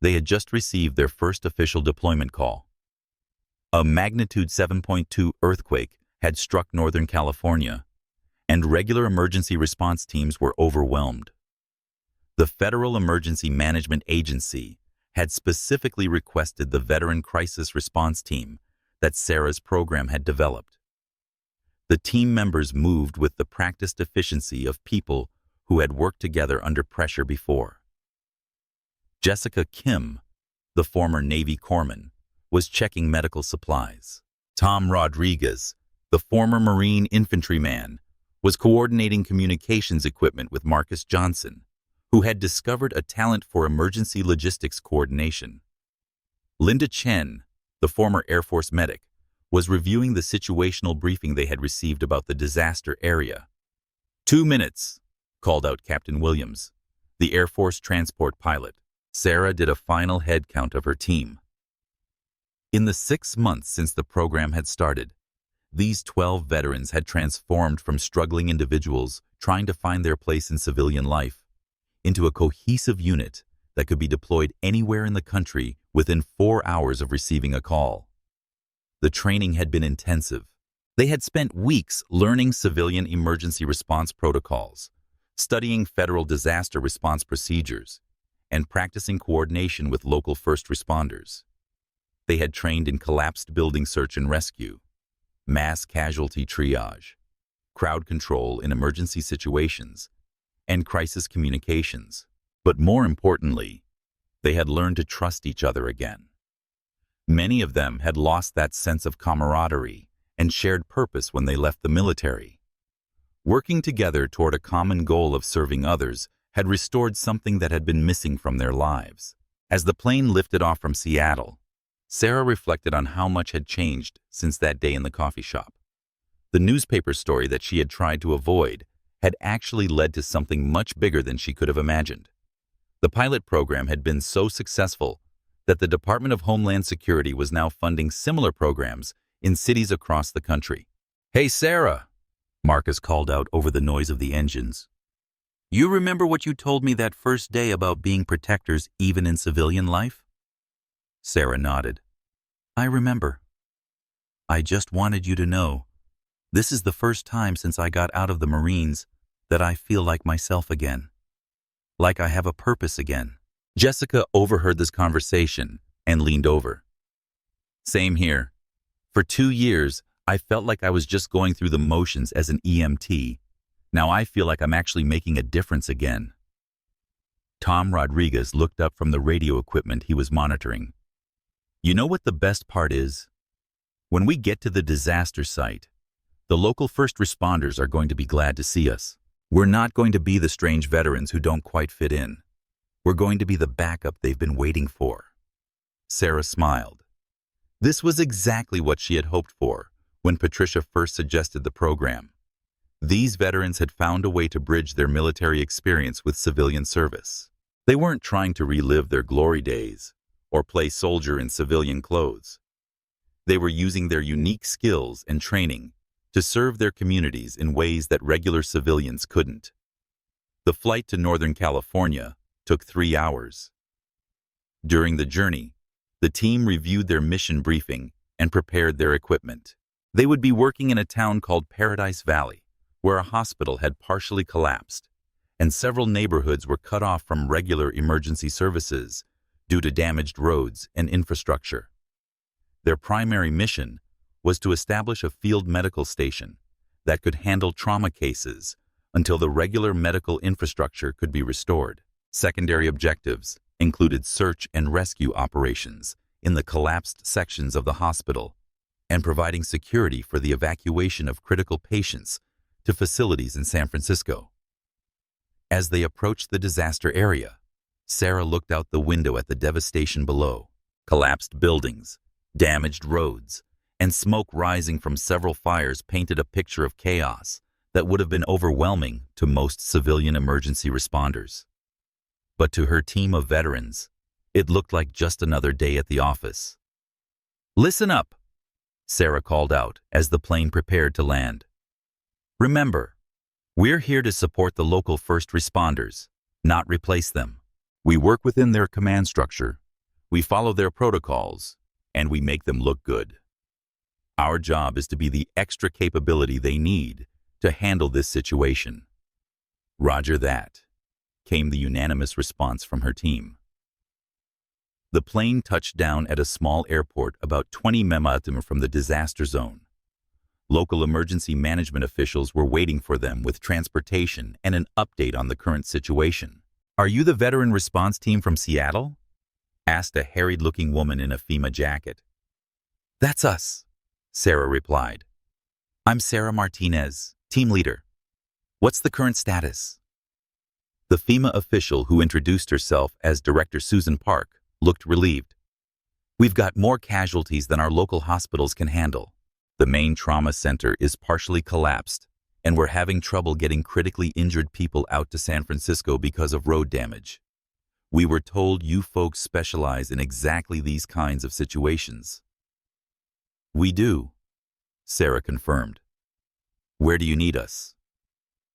They had just received their first official deployment call. A magnitude 7.2 earthquake had struck Northern California, and regular emergency response teams were overwhelmed. The Federal Emergency Management Agency had specifically requested the Veteran Crisis Response Team that Sarah's program had developed. The team members moved with the practiced efficiency of people who had worked together under pressure before. Jessica Kim, the former Navy corpsman, was checking medical supplies. Tom Rodriguez, the former Marine infantryman, was coordinating communications equipment with Marcus Johnson, who had discovered a talent for emergency logistics coordination. Linda Chen, the former Air Force medic, was reviewing the situational briefing they had received about the disaster area. 2 minutes, called out Captain Williams, the Air Force transport pilot. Sarah did a final head count of her team. In the 6 months since the program had started, these 12 veterans had transformed from struggling individuals trying to find their place in civilian life into a cohesive unit that could be deployed anywhere in the country within 4 hours of receiving a call. The training had been intensive. They had spent weeks learning civilian emergency response protocols, studying federal disaster response procedures, and practicing coordination with local first responders. They had trained in collapsed building search and rescue, mass casualty triage, crowd control in emergency situations, and crisis communications. But more importantly, they had learned to trust each other again. Many of them had lost that sense of camaraderie and shared purpose when they left the military. Working together toward a common goal of serving others had restored something that had been missing from their lives. As the plane lifted off from Seattle, Sarah reflected on how much had changed since that day in the coffee shop. The newspaper story that she had tried to avoid had actually led to something much bigger than she could have imagined. The pilot program had been so successful that the Department of Homeland Security was now funding similar programs in cities across the country. "Hey, Sarah," Marcus called out over the noise of the engines. "You remember what you told me that first day about being protectors even in civilian life?" Sarah nodded. "I remember. I just wanted you to know, this is the first time since I got out of the Marines that I feel like myself again. Like I have a purpose again." Jessica overheard this conversation and leaned over. "Same here. For 2 years, I felt like I was just going through the motions as an EMT. Now I feel like I'm actually making a difference again." Tom Rodriguez looked up from the radio equipment he was monitoring. "You know what the best part is? When we get to the disaster site, the local first responders are going to be glad to see us. We're not going to be the strange veterans who don't quite fit in. We're going to be the backup they've been waiting for." Sarah smiled. This was exactly what she had hoped for when Patricia first suggested the program. These veterans had found a way to bridge their military experience with civilian service. They weren't trying to relive their glory days or play soldier in civilian clothes. They were using their unique skills and training to serve their communities in ways that regular civilians couldn't. The flight to Northern California took 3 hours. During the journey, the team reviewed their mission briefing and prepared their equipment. They would be working in a town called Paradise Valley, where a hospital had partially collapsed, and several neighborhoods were cut off from regular emergency services due to damaged roads and infrastructure. Their primary mission was to establish a field medical station that could handle trauma cases until the regular medical infrastructure could be restored. Secondary objectives included search and rescue operations in the collapsed sections of the hospital and providing security for the evacuation of critical patients to facilities in San Francisco. As they approached the disaster area, Sarah looked out the window at the devastation below. Collapsed buildings, damaged roads, and smoke rising from several fires painted a picture of chaos that would have been overwhelming to most civilian emergency responders. But to her team of veterans, it looked like just another day at the office. "Listen up," Sarah called out as the plane prepared to land. "Remember, we're here to support the local first responders, not replace them. We work within their command structure, we follow their protocols, and we make them look good. Our job is to be the extra capability they need to handle this situation." "Roger that," came the unanimous response from her team. The plane touched down at a small airport about 20 miles from the disaster zone. Local emergency management officials were waiting for them with transportation and an update on the current situation. "Are you the veteran response team from Seattle?" asked a harried-looking woman in a FEMA jacket. "That's us," Sarah replied. "I'm Sarah Martinez, team leader. What's the current status?" The FEMA official, who introduced herself as Director Susan Park, looked relieved. "We've got more casualties than our local hospitals can handle. The main trauma center is partially collapsed, and we're having trouble getting critically injured people out to San Francisco because of road damage. We were told you folks specialize in exactly these kinds of situations." "We do," Sarah confirmed. "Where do you need us?"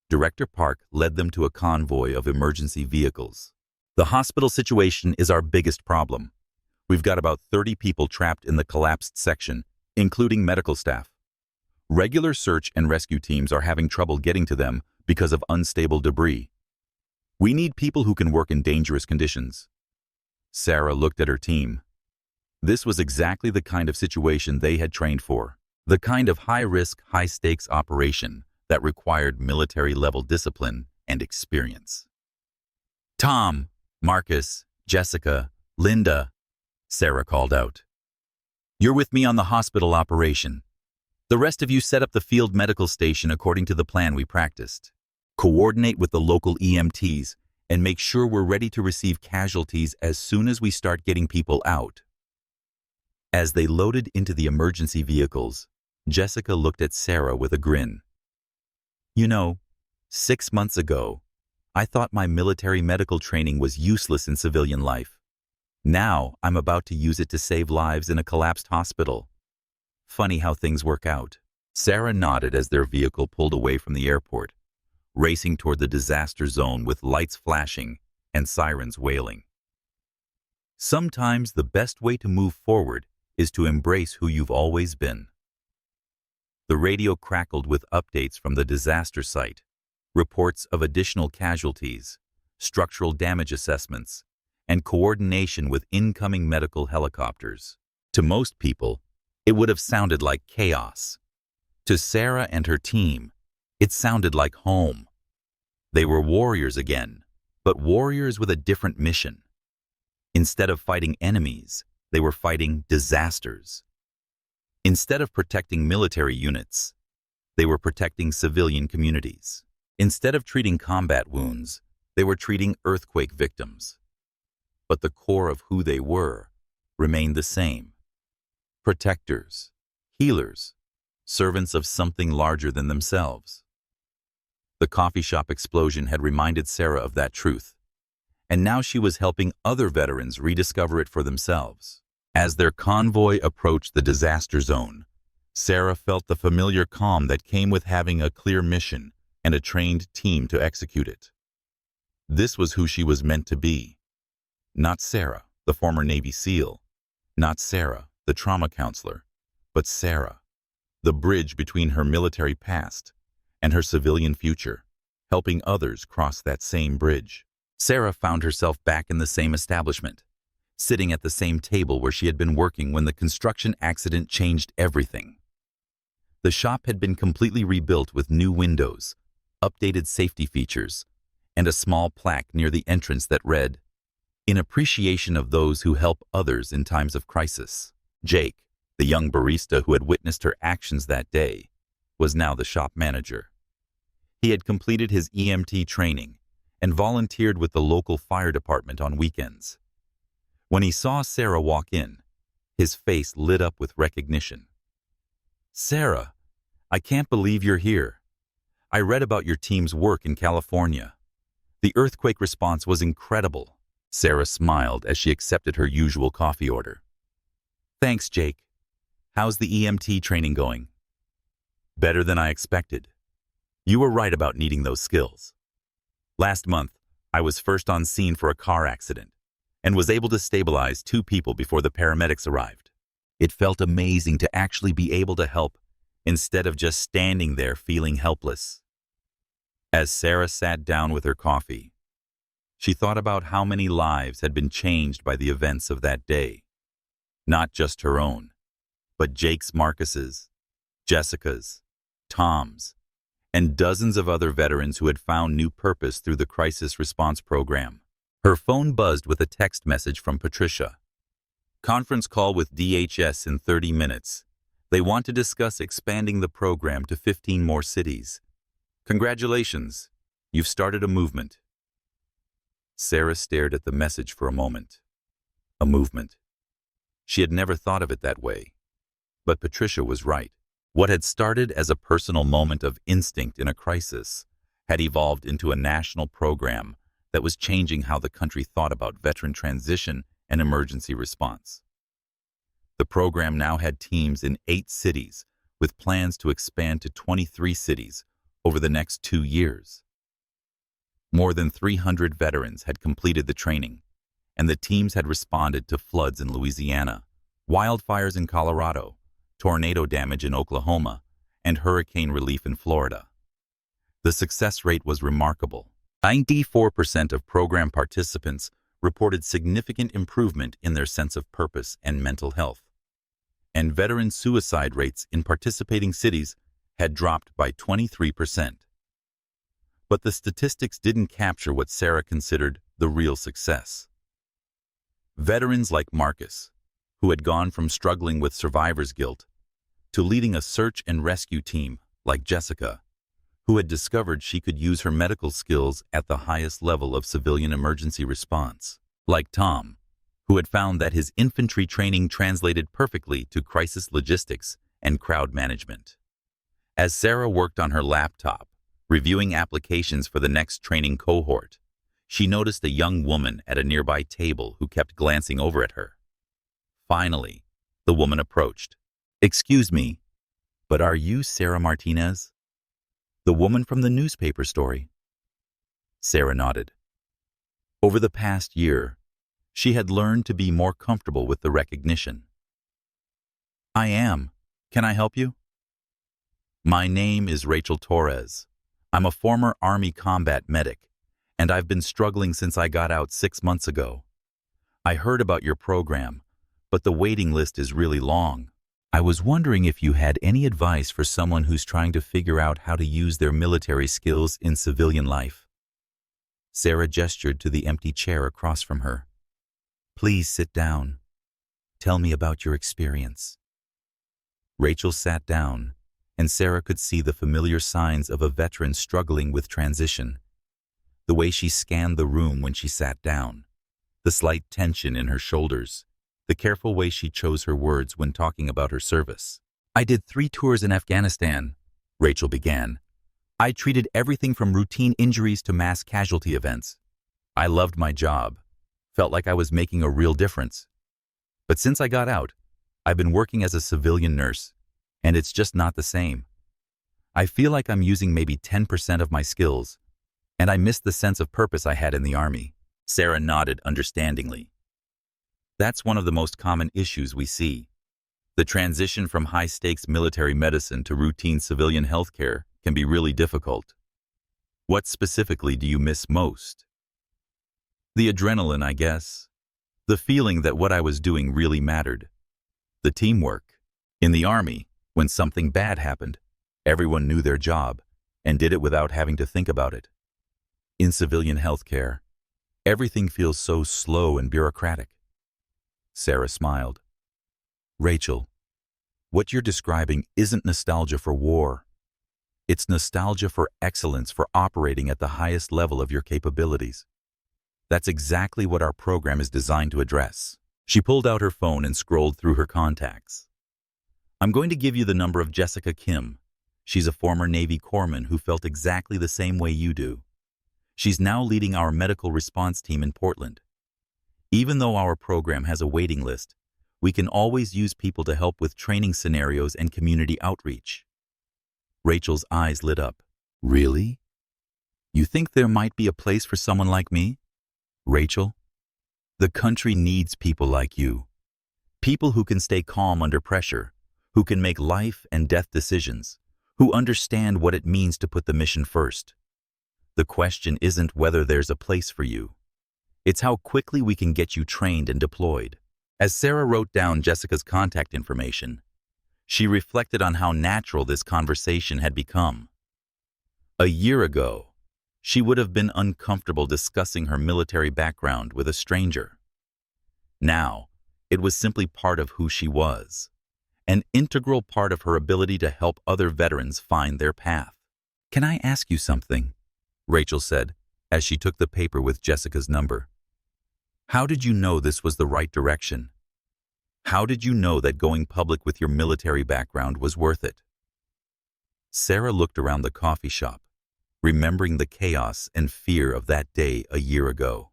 Director Park led them to a convoy of emergency vehicles. "The hospital situation is our biggest problem. We've got about 30 people trapped in the collapsed section, including medical staff. Regular search and rescue teams are having trouble getting to them because of unstable debris. We need people who can work in dangerous conditions." Sarah looked at her team. This was exactly the kind of situation they had trained for, the kind of high-risk, high-stakes operation that required military-level discipline and experience. "Tom, Marcus, Jessica, Linda," Sarah called out. "You're with me on the hospital operation. The rest of you set up the field medical station according to the plan we practiced. Coordinate with the local EMTs and make sure we're ready to receive casualties as soon as we start getting people out." As they loaded into the emergency vehicles, Jessica looked at Sarah with a grin. "You know, 6 months ago, I thought my military medical training was useless in civilian life. Now I'm about to use it to save lives in a collapsed hospital. Funny how things work out." Sarah nodded as their vehicle pulled away from the airport, racing toward the disaster zone with lights flashing and sirens wailing. Sometimes the best way to move forward is to embrace who you've always been. The radio crackled with updates from the disaster site, reports of additional casualties, structural damage assessments, and coordination with incoming medical helicopters. To most people, it would have sounded like chaos. To Sarah and her team, it sounded like home. They were warriors again, but warriors with a different mission. Instead of fighting enemies, they were fighting disasters. Instead of protecting military units, they were protecting civilian communities. Instead of treating combat wounds, they were treating earthquake victims. But the core of who they were remained the same. Protectors, healers, servants of something larger than themselves. The coffee shop explosion had reminded Sarah of that truth, and now she was helping other veterans rediscover it for themselves. As their convoy approached the disaster zone, Sarah felt the familiar calm that came with having a clear mission and a trained team to execute it. This was who she was meant to be. Not Sarah, the former Navy SEAL. Not Sarah, the trauma counselor. But Sarah, the bridge between her military past and her civilian future. helping others cross that same bridge. Sarah found herself back in the same establishment, sitting at the same table where she had been working when the construction accident changed everything. The shop had been completely rebuilt with new windows, updated safety features, and a small plaque near the entrance that read, "In appreciation of those who help others in times of crisis." Jake, the young barista who had witnessed her actions that day, was now the shop manager. He had completed his EMT training and volunteered with the local fire department on weekends. When he saw Sarah walk in, his face lit up with recognition. "Sarah, I can't believe you're here. I read about your team's work in California. The earthquake response was incredible." Sarah smiled as she accepted her usual coffee order. "Thanks, Jake. How's the EMT training going?" "Better than I expected. You were right about needing those skills. Last month, I was first on scene for a car accident and was able to stabilize 2 people before the paramedics arrived. It felt amazing to actually be able to help instead of just standing there feeling helpless." As Sarah sat down with her coffee, she thought about how many lives had been changed by the events of that day. Not just her own, but Jake's, Marcus's, Jessica's, Tom's, and dozens of other veterans who had found new purpose through the crisis response program. Her phone buzzed with a text message from Patricia. "Conference call with DHS in 30 minutes. They want to discuss expanding the program to 15 more cities. Congratulations, you've started a movement." Sarah stared at the message for a moment. A movement. She had never thought of it that way. But Patricia was right. What had started as a personal moment of instinct in a crisis had evolved into a national program that was changing how the country thought about veteran transition and emergency response. The program now had teams in 8 cities, with plans to expand to 23 cities over the next 2 years. More than 300 veterans had completed the training, and the teams had responded to floods in Louisiana, wildfires in Colorado, tornado damage in Oklahoma, and hurricane relief in Florida. The success rate was remarkable. 94% of program participants reported significant improvement in their sense of purpose and mental health. And veteran suicide rates in participating cities had dropped by 23%. But the statistics didn't capture what Sarah considered the real success. Veterans like Marcus, who had gone from struggling with survivor's guilt to leading a search and rescue team like Jessica, who had discovered she could use her medical skills at the highest level of civilian emergency response, like Tom, who had found that his infantry training translated perfectly to crisis logistics and crowd management. As Sarah worked on her laptop, reviewing applications for the next training cohort, she noticed a young woman at a nearby table who kept glancing over at her. Finally, the woman approached. "Excuse me, but are you Sarah Martinez? The woman from the newspaper story?" Sarah nodded. Over the past year, she had learned to be more comfortable with the recognition. "I am. Can I help you?" "My name is Rachel Torres. I'm a former Army combat medic, and I've been struggling since I got out 6 months ago. I heard about your program, but the waiting list is really long. I was wondering if you had any advice for someone who's trying to figure out how to use their military skills in civilian life." Sarah gestured to the empty chair across from her. "Please sit down. Tell me about your experience." Rachel sat down, and Sarah could see the familiar signs of a veteran struggling with transition. The way she scanned the room when she sat down, the slight tension in her shoulders, the careful way she chose her words when talking about her service. "I did 3 tours in Afghanistan," Rachel began. "I treated everything from routine injuries to mass casualty events. I loved my job, felt like I was making a real difference. But since I got out, I've been working as a civilian nurse, and it's just not the same. I feel like I'm using maybe 10% of my skills, and I miss the sense of purpose I had in the Army." Sarah nodded understandingly. "That's one of the most common issues we see. The transition from high-stakes military medicine to routine civilian healthcare can be really difficult. What specifically do you miss most? The adrenaline, I guess. The feeling that what I was doing really mattered. The teamwork. In the Army, when something bad happened, everyone knew their job and did it without having to think about it. In civilian healthcare, everything feels so slow and bureaucratic. Sarah smiled. Rachel, what you're describing isn't nostalgia for war. It's nostalgia for excellence, for operating at the highest level of your capabilities. That's exactly what our program is designed to address. She pulled out her phone and scrolled through her contacts. I'm going to give you the number of Jessica Kim. She's a former Navy corpsman who felt exactly the same way you do. She's now leading our medical response team in Portland. Even though our program has a waiting list, we can always use people to help with training scenarios and community outreach. Rachel's eyes lit up. Really? You think there might be a place for someone like me? Rachel, the country needs people like you. People who can stay calm under pressure, who can make life and death decisions, who understand what it means to put the mission first. The question isn't whether there's a place for you. It's how quickly we can get you trained and deployed. As Sarah wrote down Jessica's contact information, she reflected on how natural this conversation had become. A year ago, she would have been uncomfortable discussing her military background with a stranger. Now, it was simply part of who she was, an integral part of her ability to help other veterans find their path. Can I ask you something? Rachel said, as she took the paper with Jessica's number. How did you know this was the right direction? How did you know that going public with your military background was worth it? Sarah looked around the coffee shop, remembering the chaos and fear of that day a year ago.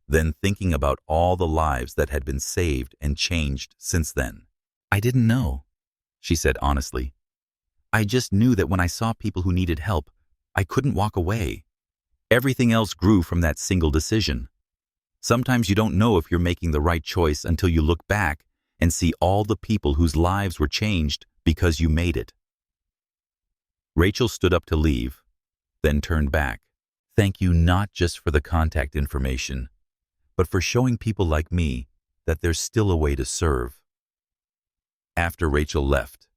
Then thinking about all the lives that had been saved and changed since then. I didn't know, she said honestly. I just knew that when I saw people who needed help, I couldn't walk away. Everything else grew from that single decision. Sometimes you don't know if you're making the right choice until you look back and see all the people whose lives were changed because you made it. Rachel stood up to leave, then turned back. Thank you not just for the contact information, but for showing people like me that there's still a way to serve. After Rachel left,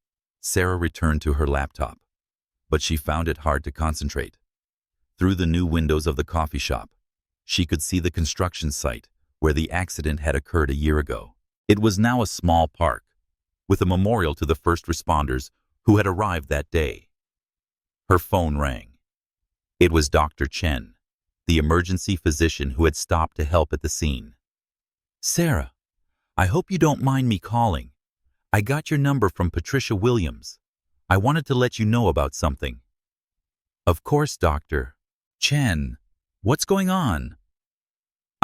Sarah returned to her laptop, but she found it hard to concentrate. Through the new windows of the coffee shop, she could see the construction site where the accident had occurred a year ago. It was now a small park, with a memorial to the first responders who had arrived that day. Her phone rang. It was Dr. Chen, the emergency physician who had stopped to help at the scene. Sarah, I hope you don't mind me calling. I got your number from Patricia Williams. I wanted to let you know about something. Of course, Dr. Chen. What's going on?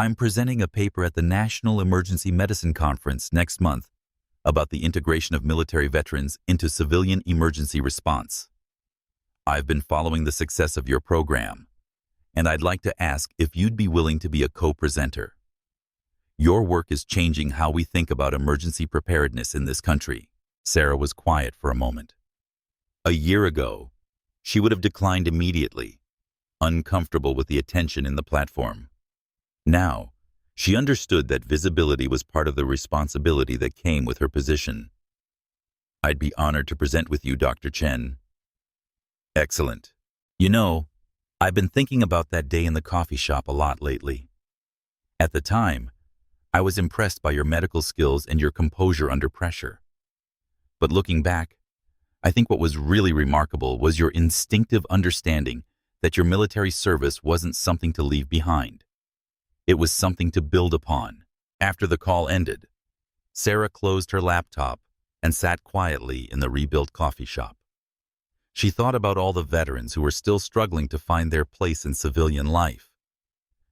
I'm presenting a paper at the National Emergency Medicine Conference next month about the integration of military veterans into civilian emergency response. I've been following the success of your program, and I'd like to ask if you'd be willing to be a co-presenter. Your work is changing how we think about emergency preparedness in this country. Sarah was quiet for a moment. A year ago, she would have declined immediately, uncomfortable with the attention in the platform. Now, she understood that visibility was part of the responsibility that came with her position. I'd be honored to present with you, Dr. Chen. Excellent. You know, I've been thinking about that day in the coffee shop a lot lately. At the time, I was impressed by your medical skills and your composure under pressure. But looking back, I think what was really remarkable was your instinctive understanding that your military service wasn't something to leave behind. It was something to build upon. After the call ended, Sarah closed her laptop and sat quietly in the rebuilt coffee shop. She thought about all the veterans who were still struggling to find their place in civilian life,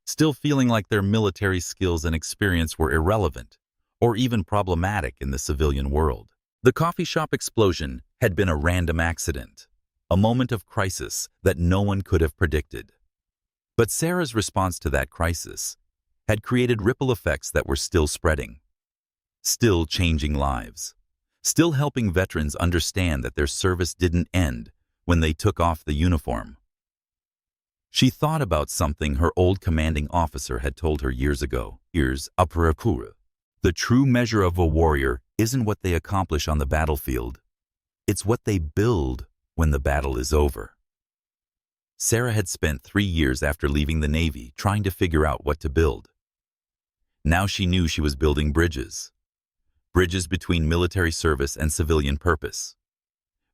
still feeling like their military skills and experience were irrelevant or even problematic in the civilian world. The coffee shop explosion had been a random accident, a moment of crisis that no one could have predicted. But Sarah's response to that crisis had created ripple effects that were still spreading, still changing lives, still helping veterans understand that their service didn't end when they took off the uniform. She thought about something her old commanding officer had told her years ago. Here's Aparakura. The true measure of a warrior isn't what they accomplish on the battlefield. It's what they build when the battle is over. Sarah had spent 3 years after leaving the Navy trying to figure out what to build. Now she knew she was building bridges. Bridges between military service and civilian purpose.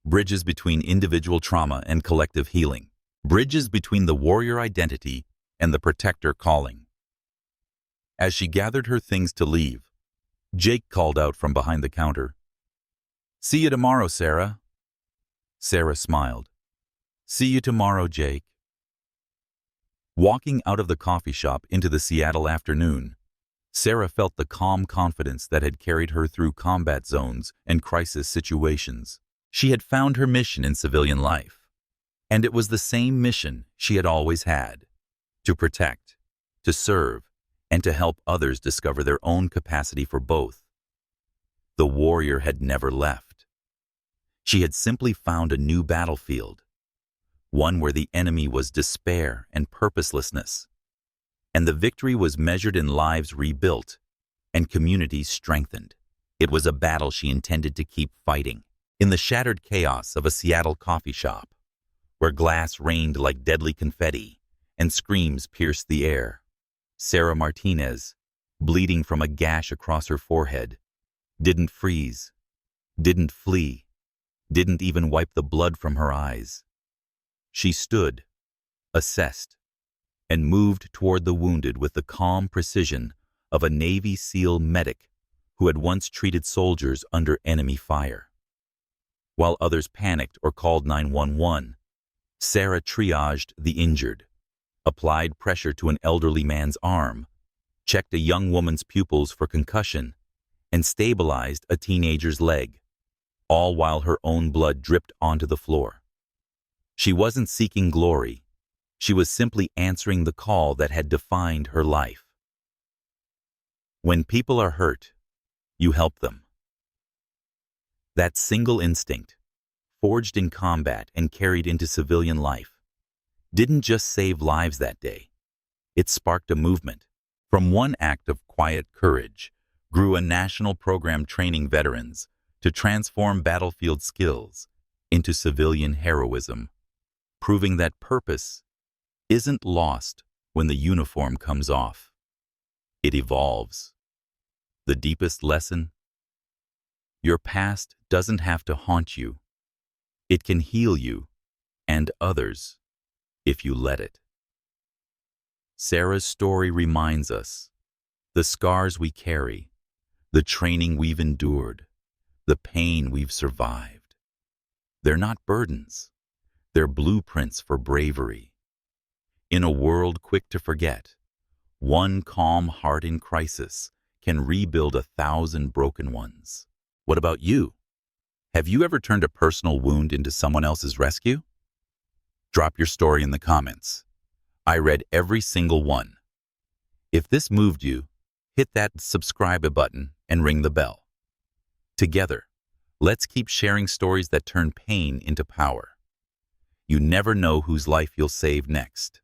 Bridges between individual trauma and collective healing. Bridges between the warrior identity and the protector calling. As she gathered her things to leave, Jake called out from behind the counter. "See you tomorrow, Sarah." Sarah smiled. "See you tomorrow, Jake." Walking out of the coffee shop into the Seattle afternoon, Sarah felt the calm confidence that had carried her through combat zones and crisis situations. She had found her mission in civilian life, and it was the same mission she had always had: to protect, to serve, and to help others discover their own capacity for both. The warrior had never left. She had simply found a new battlefield, one where the enemy was despair and purposelessness, and the victory was measured in lives rebuilt and communities strengthened. It was a battle she intended to keep fighting. In the shattered chaos of a Seattle coffee shop, where glass rained like deadly confetti and screams pierced the air, Sarah Martinez, bleeding from a gash across her forehead, didn't freeze, didn't flee, didn't even wipe the blood from her eyes. She stood, assessed, and moved toward the wounded with the calm precision of a Navy SEAL medic who had once treated soldiers under enemy fire. While others panicked or called 911, Sarah triaged the injured, applied pressure to an elderly man's arm, checked a young woman's pupils for concussion, and stabilized a teenager's leg, all while her own blood dripped onto the floor. She wasn't seeking glory. She was simply answering the call that had defined her life. When people are hurt, you help them. That single instinct, forged in combat and carried into civilian life, didn't just save lives that day. It sparked a movement. From one act of quiet courage grew a national program training veterans to transform battlefield skills into civilian heroism, proving that purpose isn't lost when the uniform comes off. It evolves. The deepest lesson? Your past doesn't have to haunt you. It can heal you and others if you let it. Sarah's story reminds us the scars we carry, the training we've endured, the pain we've survived. They're not burdens. They're blueprints for bravery. In a world quick to forget, one calm heart in crisis can rebuild 1,000 broken ones. What about you? Have you ever turned a personal wound into someone else's rescue? Drop your story in the comments. I read every single one. If this moved you, hit that subscribe button and ring the bell. Together, let's keep sharing stories that turn pain into power. You never know whose life you'll save next.